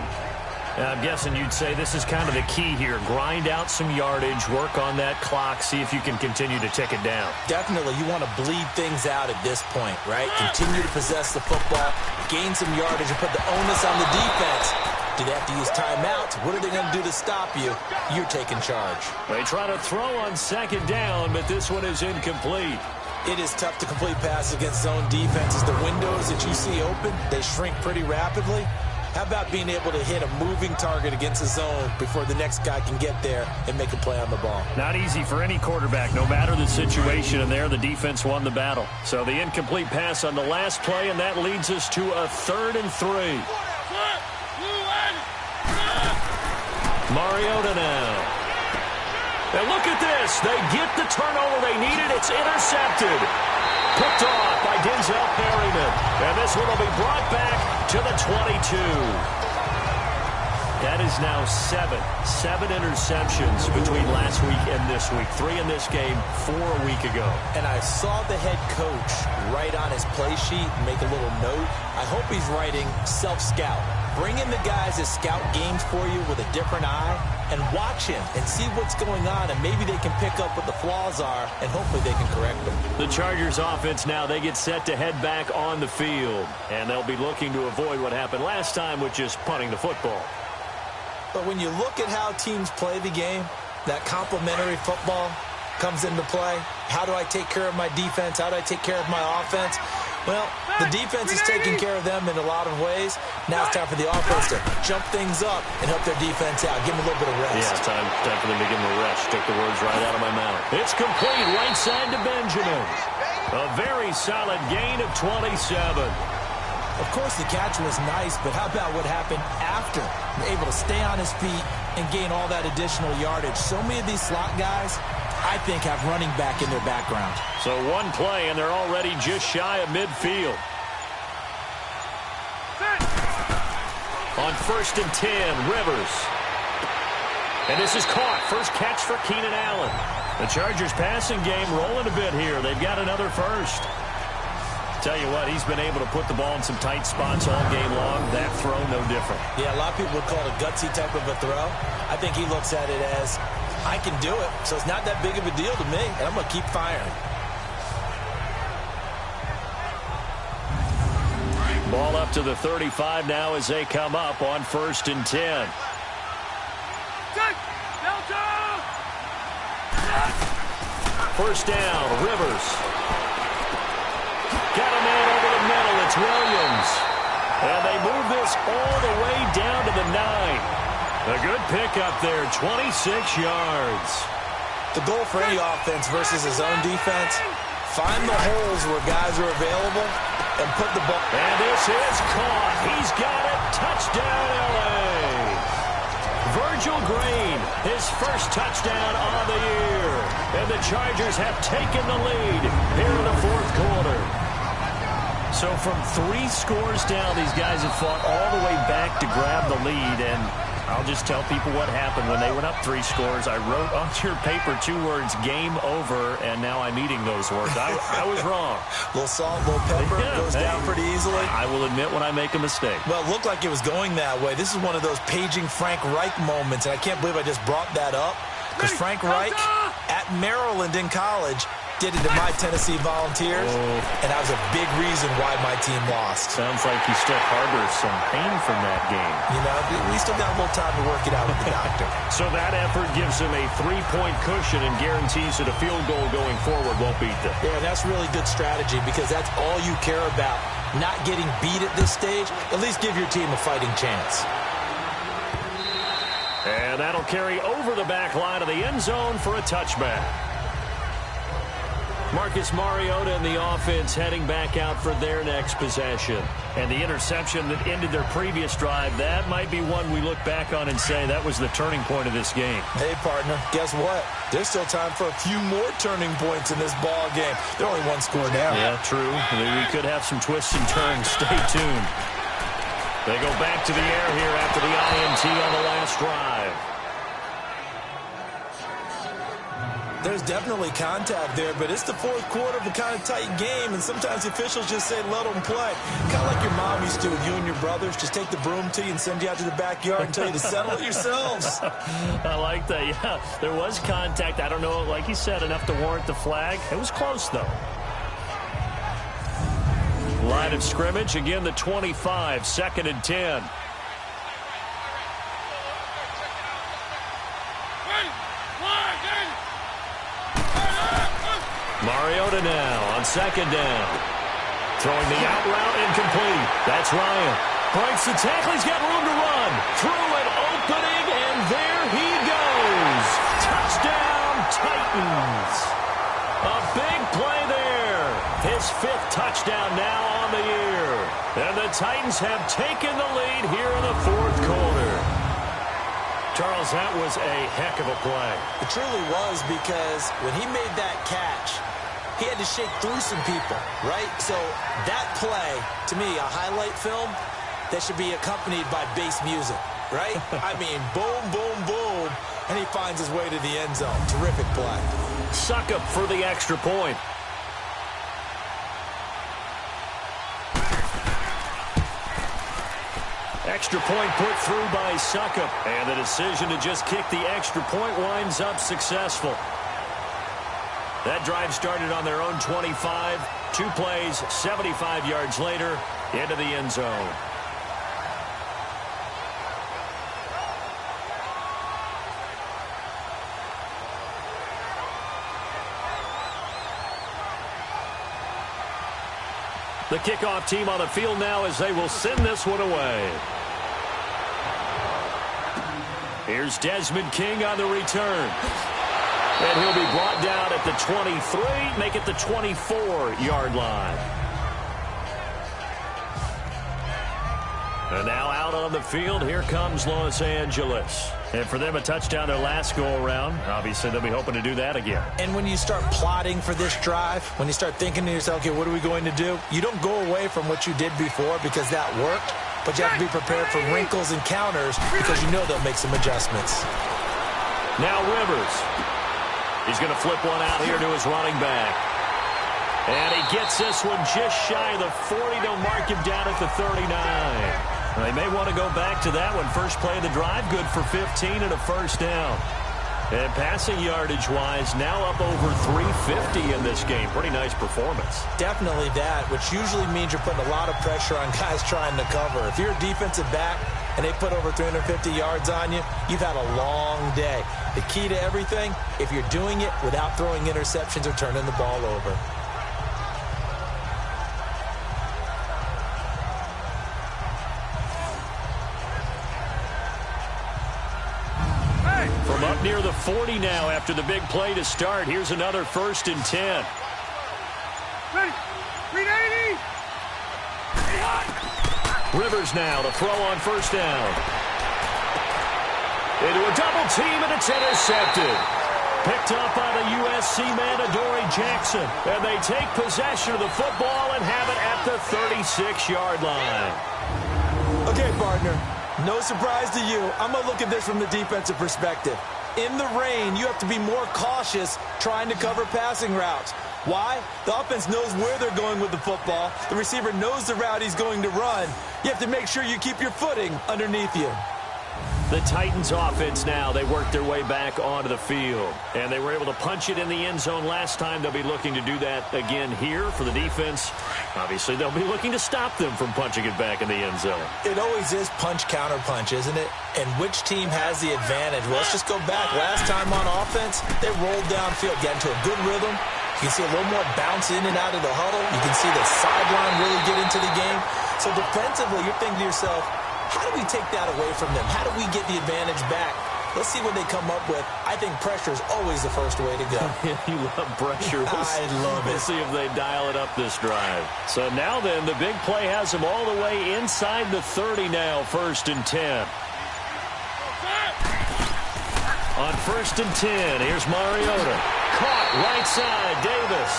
I'm guessing you'd say this is kind of the key here. Grind out some yardage, work on that clock, see if you can continue to tick it down. Definitely. You want to bleed things out at this point, right? Continue to possess the football, gain some yardage, and put the onus on the defense. Do they have to use timeouts? What are they going to do to stop you? You're taking charge. They try to throw on second down, but this one is incomplete. It is tough to complete passes against zone defenses. The windows that you see open, they shrink pretty rapidly. How about being able to hit a moving target against a zone before the next guy can get there and make a play on the ball? Not easy for any quarterback, no matter the situation, and there the defense won the battle. So the incomplete pass on the last play, and that leads us to a 3rd and 3. Mariota now. And look at this. They get the turnover they needed. It's intercepted. Picked off by Denzel Perryman. And this one will be brought back to the 22. That is now 7 interceptions between last week and this week. 3 in this game, 4 a week ago. And I saw the head coach write on his play sheet and make a little note. I hope he's writing self-scout. Bring in the guys that scout games for you with a different eye and watch him and see what's going on, and maybe they can pick up what the flaws are, and hopefully they can correct them. The Chargers offense now, they get set to head back on the field, and they'll be looking to avoid what happened last time, which is punting the football. But when you look at how teams play the game, that complementary football comes into play. How do I take care of my defense? How do I take care of my offense? Well, the defense is taking care of them in a lot of ways. Now it's time for the offense to jump things up and help their defense out. Give them a little bit of rest. Yeah, time for them to give them a rest. Took the words right out of my mouth. It's complete. Right side to Benjamin. A very solid gain of 27. Of course, the catch was nice, but how about what happened after? Able to stay on his feet and gain all that additional yardage. So many of these slot guys, I think, have running back in their background. So one play, and they're already just shy of midfield. On 1st and 10, Rivers. And this is caught. First catch for Keenan Allen. The Chargers passing game rolling a bit here. They've got another first. Tell you what, he's been able to put the ball in some tight spots all game long. That throw, no different. Yeah, a lot of people would call it a gutsy type of a throw. I think he looks at it as, I can do it, so it's not that big of a deal to me, and I'm going to keep firing. Ball up to the 35 now as they come up on 1st and 10. First down, Rivers. Got a man over the middle. It's Williams. And they move this all the way down to the 9. A good pickup there, 26 yards. The goal for any offense versus his own defense, find the holes where guys are available and put the ball. And this is caught. He's got it. Touchdown, L.A. Virgil Green, his first touchdown on the year. And the Chargers have taken the lead here in the 4th quarter. So from 3 scores down, these guys have fought all the way back to grab the lead. And I'll just tell people what happened when they went up 3 scores. I wrote on your paper 2 words, game over, and now I'm eating those words. I was wrong. A little salt, a little pepper, goes down pretty easily. I will admit when I make a mistake. Well, it looked like it was going that way. This is one of those paging Frank Reich moments, and I can't believe I just brought that up. Because Frank Reich, at Maryland in college, did it to my Tennessee Volunteers, and that was a big reason why my team lost. Sounds like he still harbors some pain from that game. You know, we still got a little time to work it out with the doctor. So that effort gives him a 3-point cushion and guarantees that a field goal going forward won't beat them. Yeah, that's really good strategy because that's all you care about. Not getting beat at this stage, at least give your team a fighting chance. And that'll carry over the back line of the end zone for a touchback. Marcus Mariota and the offense heading back out for their next possession. And the interception that ended their previous drive, that might be one we look back on and say that was the turning point of this game. Hey, partner, guess what? There's still time for a few more turning points in this ball game. They're only 1 score down. Yeah, true. We could have some twists and turns. Stay tuned. They go back to the air here after the INT on the last drive. There's definitely contact there, but it's the 4th quarter of a kind of tight game, and sometimes the officials just say, let them play. Kind of like your mom used to with you and your brothers. Just take the broom to you and send you out to the backyard and tell you to settle it yourselves. I like that, yeah. There was contact. I don't know, like you said, enough to warrant the flag. It was close, though. Line of scrimmage, again, the 25, 2nd and 10. Mariota now on 2nd down. Throwing the out route incomplete. That's Ryan. Breaks the tackle. He's got room to run. Through an opening, and there he goes. Touchdown, Titans. A big play there. His 5th touchdown now on the year. And the Titans have taken the lead here in the 4th quarter. Charles, that was a heck of a play. It truly was, because when he made that catch, he had to shake through some people, right? So that play, to me, a highlight film that should be accompanied by bass music, right? I mean, boom, boom, boom, and he finds his way to the end zone. Terrific play. Succop for the extra point. Extra point put through by Succop. And the decision to just kick the extra point winds up successful. That drive started on their own 25. 2 plays, 75 yards later, into the end zone. The kickoff team on the field now as they will send this one away. Here's Desmond King on the return. And he'll be brought down at the 23, make it the 24-yard line. And now out on the field, here comes Los Angeles. And for them, a touchdown their last go-around. Obviously, they'll be hoping to do that again. And when you start plotting for this drive, when you start thinking to yourself, okay, what are we going to do? You don't go away from what you did before because that worked, but you have to be prepared for wrinkles and counters because you know they'll make some adjustments. Now Rivers. He's going to flip one out here to his running back. And he gets this one just shy of the 40. They'll mark him down at the 39. They may want to go back to that one. First play of the drive, good for 15 and a first down. And passing yardage-wise, now up over 350 in this game. Pretty nice performance. Definitely that, which usually means you're putting a lot of pressure on guys trying to cover. If you're a defensive back and they put over 350 yards on you, you've had a long day. The key to everything, if you're doing it without throwing interceptions or turning the ball over. From up near the 40 now after the big play to start. Here's another 1st and 10. Ready. 380. Rivers now to throw on first down. Into a double team, and it's intercepted. Picked up by the USC man, Adoree Jackson. And they take possession of the football and have it at the 36-yard line. Okay, partner. No surprise to you. I'm going to look at this from the defensive perspective. In the rain, you have to be more cautious trying to cover passing routes. Why? The offense knows where they're going with the football. The receiver knows the route he's going to run. You have to make sure you keep your footing underneath you. The Titans offense now, they worked their way back onto the field. And they were able to punch it in the end zone last time. They'll be looking to do that again here for the defense. Obviously, they'll be looking to stop them from punching it back in the end zone. It always is punch-counter-punch, isn't it? And which team has the advantage? Well, let's just go back. Last time on offense, they rolled downfield, got into a good rhythm. You can see a little more bounce in and out of the huddle. You can see the sideline really get into the game. So defensively, you're thinking to yourself, how do we take that away from them? How do we get the advantage back? Let's see what they come up with. I think pressure is always the first way to go. You love pressure. I love it. We'll see if they dial it up this drive. So now then, the big play has them all the way inside the 30 now, 1st and 10. On 1st and 10, here's Mariota. Caught right side, Davis.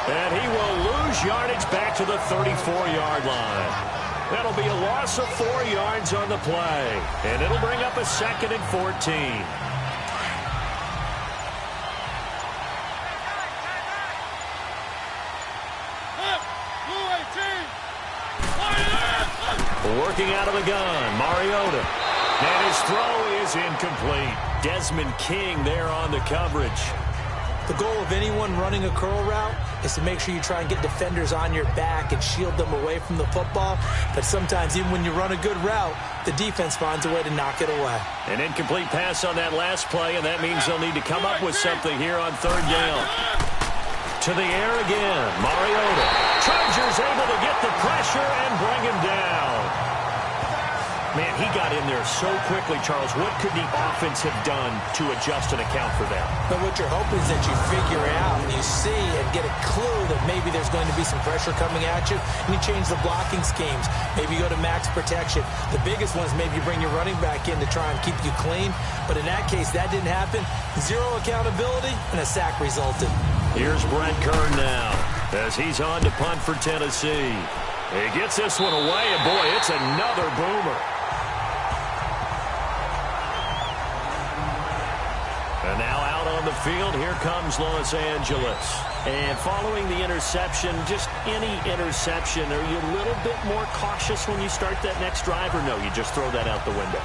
And he will lose yardage back to the 34-yard line. That'll be a loss of 4 yards on the play. And it'll bring up a 2nd and 14. Working out of the gun, Mariota. And his throw is incomplete. Desmond King there on the coverage. The goal of anyone running a curl route is to make sure you try and get defenders on your back and shield them away from the football. But sometimes, even when you run a good route, the defense finds a way to knock it away. An incomplete pass on that last play, and that means they'll need to come up with something here on 3rd down. To the air again, Mariota. Chargers able to get the pressure and bring him down. Man, he got in there so quickly, Charles. What could the offense have done to adjust and account for that? But what you're hoping is that you figure it out and you see and get a clue that maybe there's going to be some pressure coming at you, and you change the blocking schemes. Maybe you go to max protection. The biggest one is maybe you bring your running back in to try and keep you clean. But in that case, that didn't happen. Zero accountability, and a sack resulted. Here's Brent Kern now as he's on to punt for Tennessee. He gets this one away, and boy, it's another boomer. And now out on the field, here comes Los Angeles. And following the interception, just any interception, are you a little bit more cautious when you start that next drive, or no, you just throw that out the window?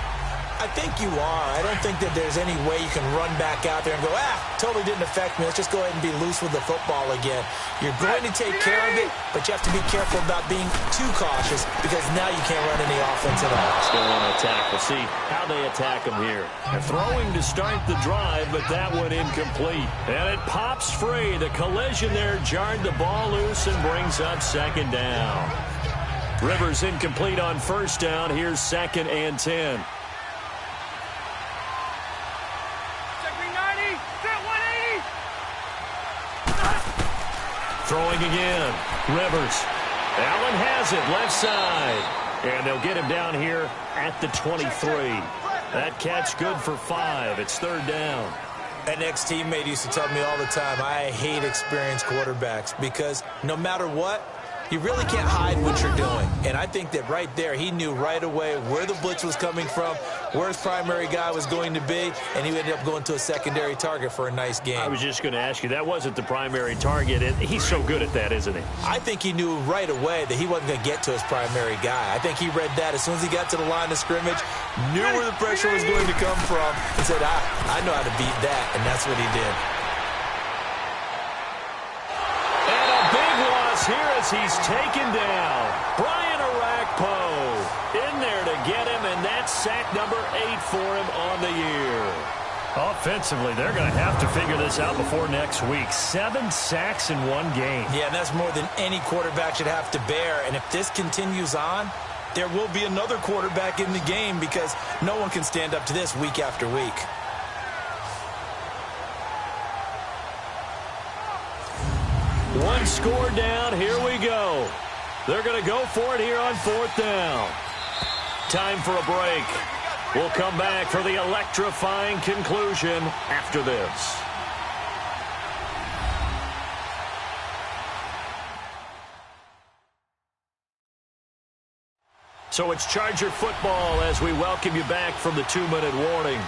I think you are. I don't think that there's any way you can run back out there and go, totally didn't affect me. Let's just go ahead and be loose with the football again. You're going to take care of it, but you have to be careful about being too cautious because now you can't run any offense at all. Still on attack. We'll see how they attack him here. They're throwing to start the drive, but that one incomplete. And it pops free. The collision there jarred the ball loose and brings up second down. Rivers incomplete on first down. Here's 2nd and 10. Throwing again. Rivers. Allen has it left side. And they'll get him down here at the 23. That catch good for 5. It's 3rd down. An ex-teammate used to tell me all the time, I hate experienced quarterbacks because no matter what, you really can't hide what you're doing. And I think that right there, he knew right away where the blitz was coming from, where his primary guy was going to be, and he ended up going to a secondary target for a nice game. I was just going to ask you, that wasn't the primary target, and he's so good at that, isn't he? I think he knew right away that he wasn't going to get to his primary guy. I think he read that as soon as he got to the line of scrimmage, knew where the pressure was going to come from, and said, I know how to beat that, and that's what he did. Here as he's taken down. Brian Orakpo in there to get him, and that's sack number 8 for him on the year. Offensively, they're going to have to figure this out before next week. 7 sacks in one game. Yeah, and that's more than any quarterback should have to bear. And if this continues on, there will be another quarterback in the game because no one can stand up to this week after week. One score down. Here we go. They're going to go for it here on 4th down. Time for a break. We'll come back for the electrifying conclusion after this. So it's Charger football as we welcome you back from the 2-minute warning.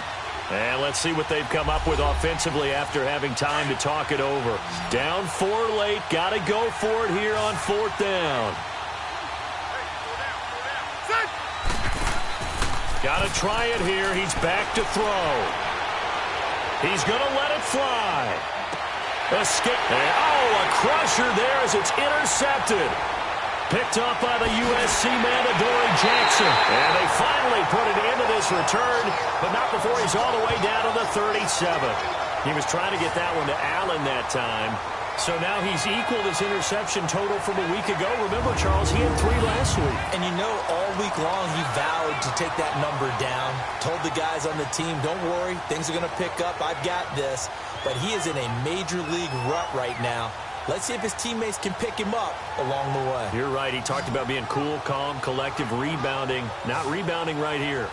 And let's see what they've come up with offensively after having time to talk it over. Down 4 late. Got to go for it here on 4th down. Got to try it here. He's back to throw. He's going to let it fly. Escape. Oh, a crusher there as it's intercepted. Picked up by the USC man, Adoree Jackson. And they finally put it into this return, but not before he's all the way down to the 37. He was trying to get that one to Allen that time. So now he's equaled his interception total from a week ago. Remember, Charles, he had 3 last week. And you know, all week long he vowed to take that number down. Told the guys on the team, don't worry, things are going to pick up. I've got this. But he is in a major league rut right now. Let's see if his teammates can pick him up along the way. You're right. He talked about being cool, calm, collective, rebounding. Not rebounding right here.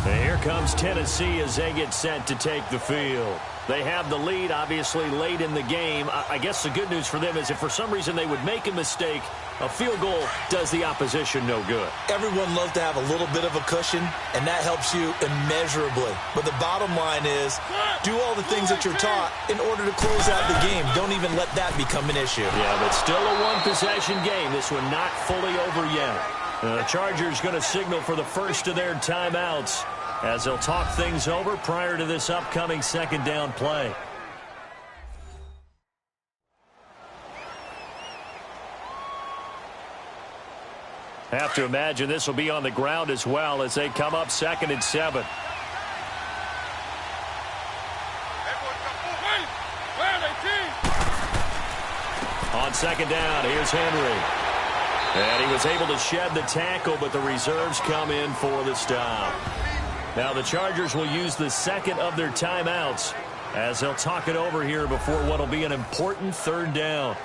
And here comes Tennessee as they get set to take the field. They have the lead, obviously, late in the game. I guess the good news for them is if for some reason they would make a mistake, a field goal does the opposition no good. Everyone loves to have a little bit of a cushion, and that helps you immeasurably. But the bottom line is, do all the things that you're taught in order to close out the game. Don't even let that become an issue. Yeah, but still a one-possession game. This one not fully over yet. The Chargers going to signal for the first of their timeouts as they'll talk things over prior to this upcoming 2nd down play. Have to imagine this will be on the ground as well as they come up 2nd and 7. On 2nd down, here's Henry. And he was able to shed the tackle, but the reserves come in for the stop. Now the Chargers will use the 2nd of their timeouts as they'll talk it over here before what will be an important 3rd down.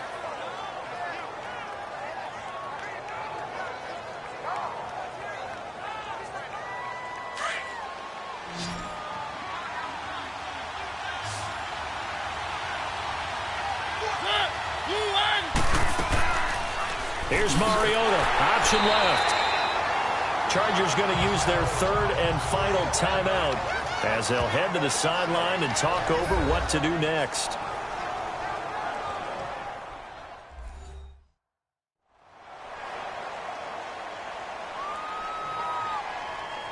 Here's Mariota, option left. Chargers going to use their 3rd and final timeout as they'll head to the sideline and talk over what to do next.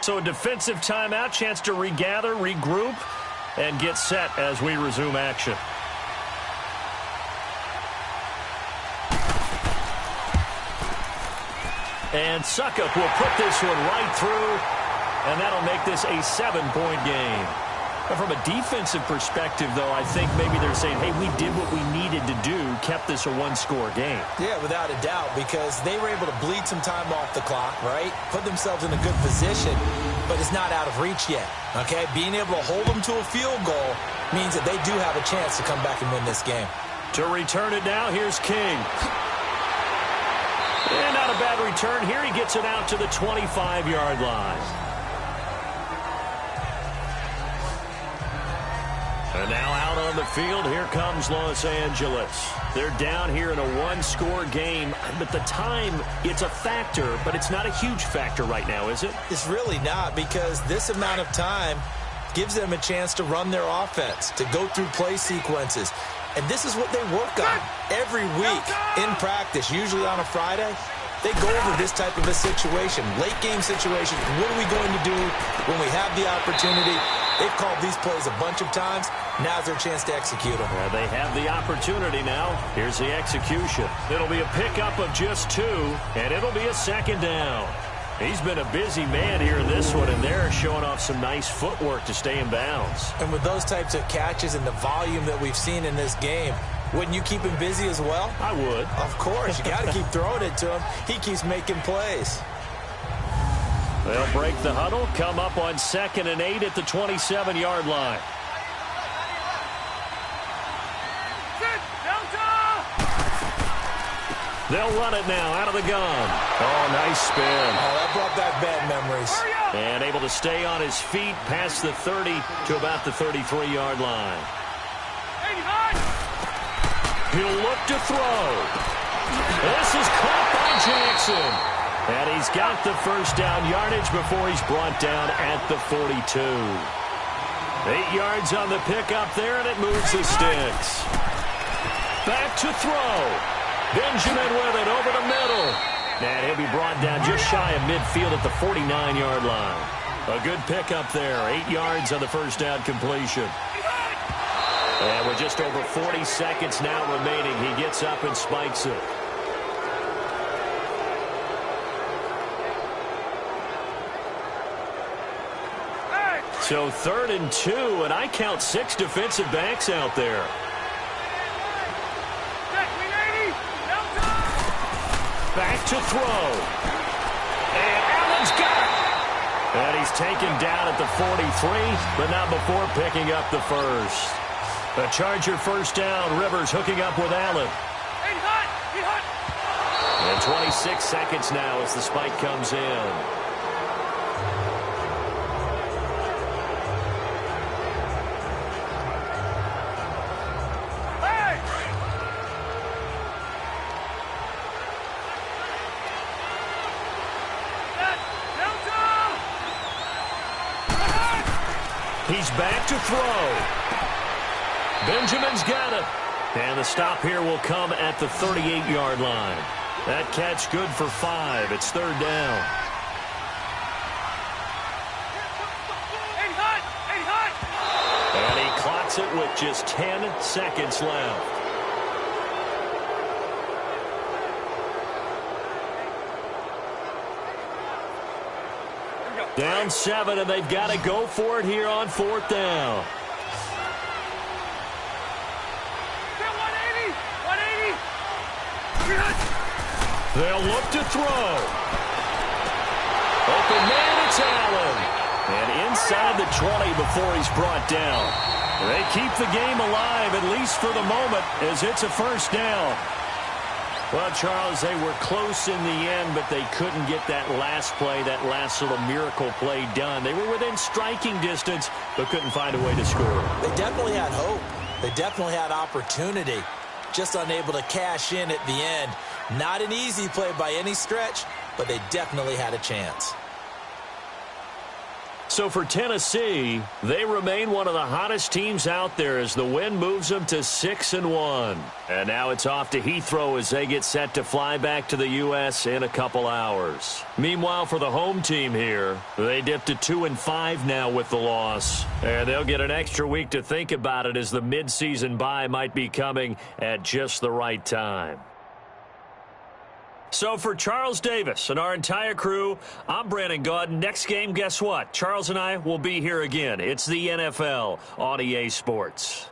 So a defensive timeout, chance to regather, regroup, and get set as we resume action. And Succop will put this one right through, and that'll make this a 7-point game. But from a defensive perspective, though, I think maybe they're saying, hey, we did what we needed to do, kept this a one-score game. Yeah, without a doubt, because they were able to bleed some time off the clock, right? Put themselves in a good position, but it's not out of reach yet, okay? Being able to hold them to a field goal means that they do have a chance to come back and win this game. To return it now, here's King. And not a bad return here. He gets it out to the 25-yard line. And now out on the field, here comes Los Angeles. They're down here in a one-score game, but the time, it's a factor, but it's not a huge factor right now, is it? It's really not, because this amount of time gives them a chance to run their offense, to go through play sequences. And this is what they work on every week in practice, usually on a Friday. They go over this type of a situation, late-game situation. What are we going to do when we have the opportunity? They've called these plays a bunch of times. Now's their chance to execute them. Well, they have the opportunity now. Here's the execution. It'll be a pickup of just 2, and it'll be a second down. He's been a busy man here in this one, and they're showing off some nice footwork to stay in bounds. And with those types of catches and the volume that we've seen in this game, wouldn't you keep him busy as well? I would. Of course. You got to keep throwing it to him. He keeps making plays. They'll break the huddle, come up on 2nd and 8 at the 27-yard line. They'll run it now out of the gun. Oh, nice spin. Oh, that brought back bad memories. And able to stay on his feet past the 30 to about the 33-yard line. He'll look to throw. This is caught by Jackson. And he's got the first down yardage before he's brought down at the 42. 8 yards on the pickup there, and it moves the sticks. Back to throw. Benjamin with it over the middle. And he'll be brought down just shy of midfield at the 49-yard line. A good pickup there. 8 yards on the first down completion. And with just over 40 seconds now remaining, he gets up and spikes it. So 3rd and 2, and I count 6 defensive backs out there. Back to throw. And Allen's got it. And he's taken down at the 43, but not before picking up the first. A Charger first down. Rivers hooking up with Allen. And 26 seconds now as the spike comes in. He's back to throw. Benjamin's got it. And the stop here will come at the 38-yard line. That catch good for 5. It's 3rd down. And he clocks it with just 10 seconds left. Down 7, and they've got to go for it here on 4th down. They'll look to throw. Open man, it's Allen. And inside the 20 before he's brought down. They keep the game alive, at least for the moment, as it's a first down. Well, Charles, they were close in the end, but they couldn't get that last play, that last little miracle play done. They were within striking distance, but couldn't find a way to score. They definitely had hope. They definitely had opportunity. Just unable to cash in at the end. Not an easy play by any stretch, but they definitely had a chance. So for Tennessee, they remain one of the hottest teams out there as the win moves them to 6-1. And now it's off to Heathrow as they get set to fly back to the U.S. in a couple hours. Meanwhile, for the home team here, they dipped to 2-5 now with the loss. And they'll get an extra week to think about it as the midseason bye might be coming at just the right time. So for Charles Davis and our entire crew, I'm Brandon Gaudin. Next game, guess what? Charles and I will be here again. It's the NFL on EA Sports.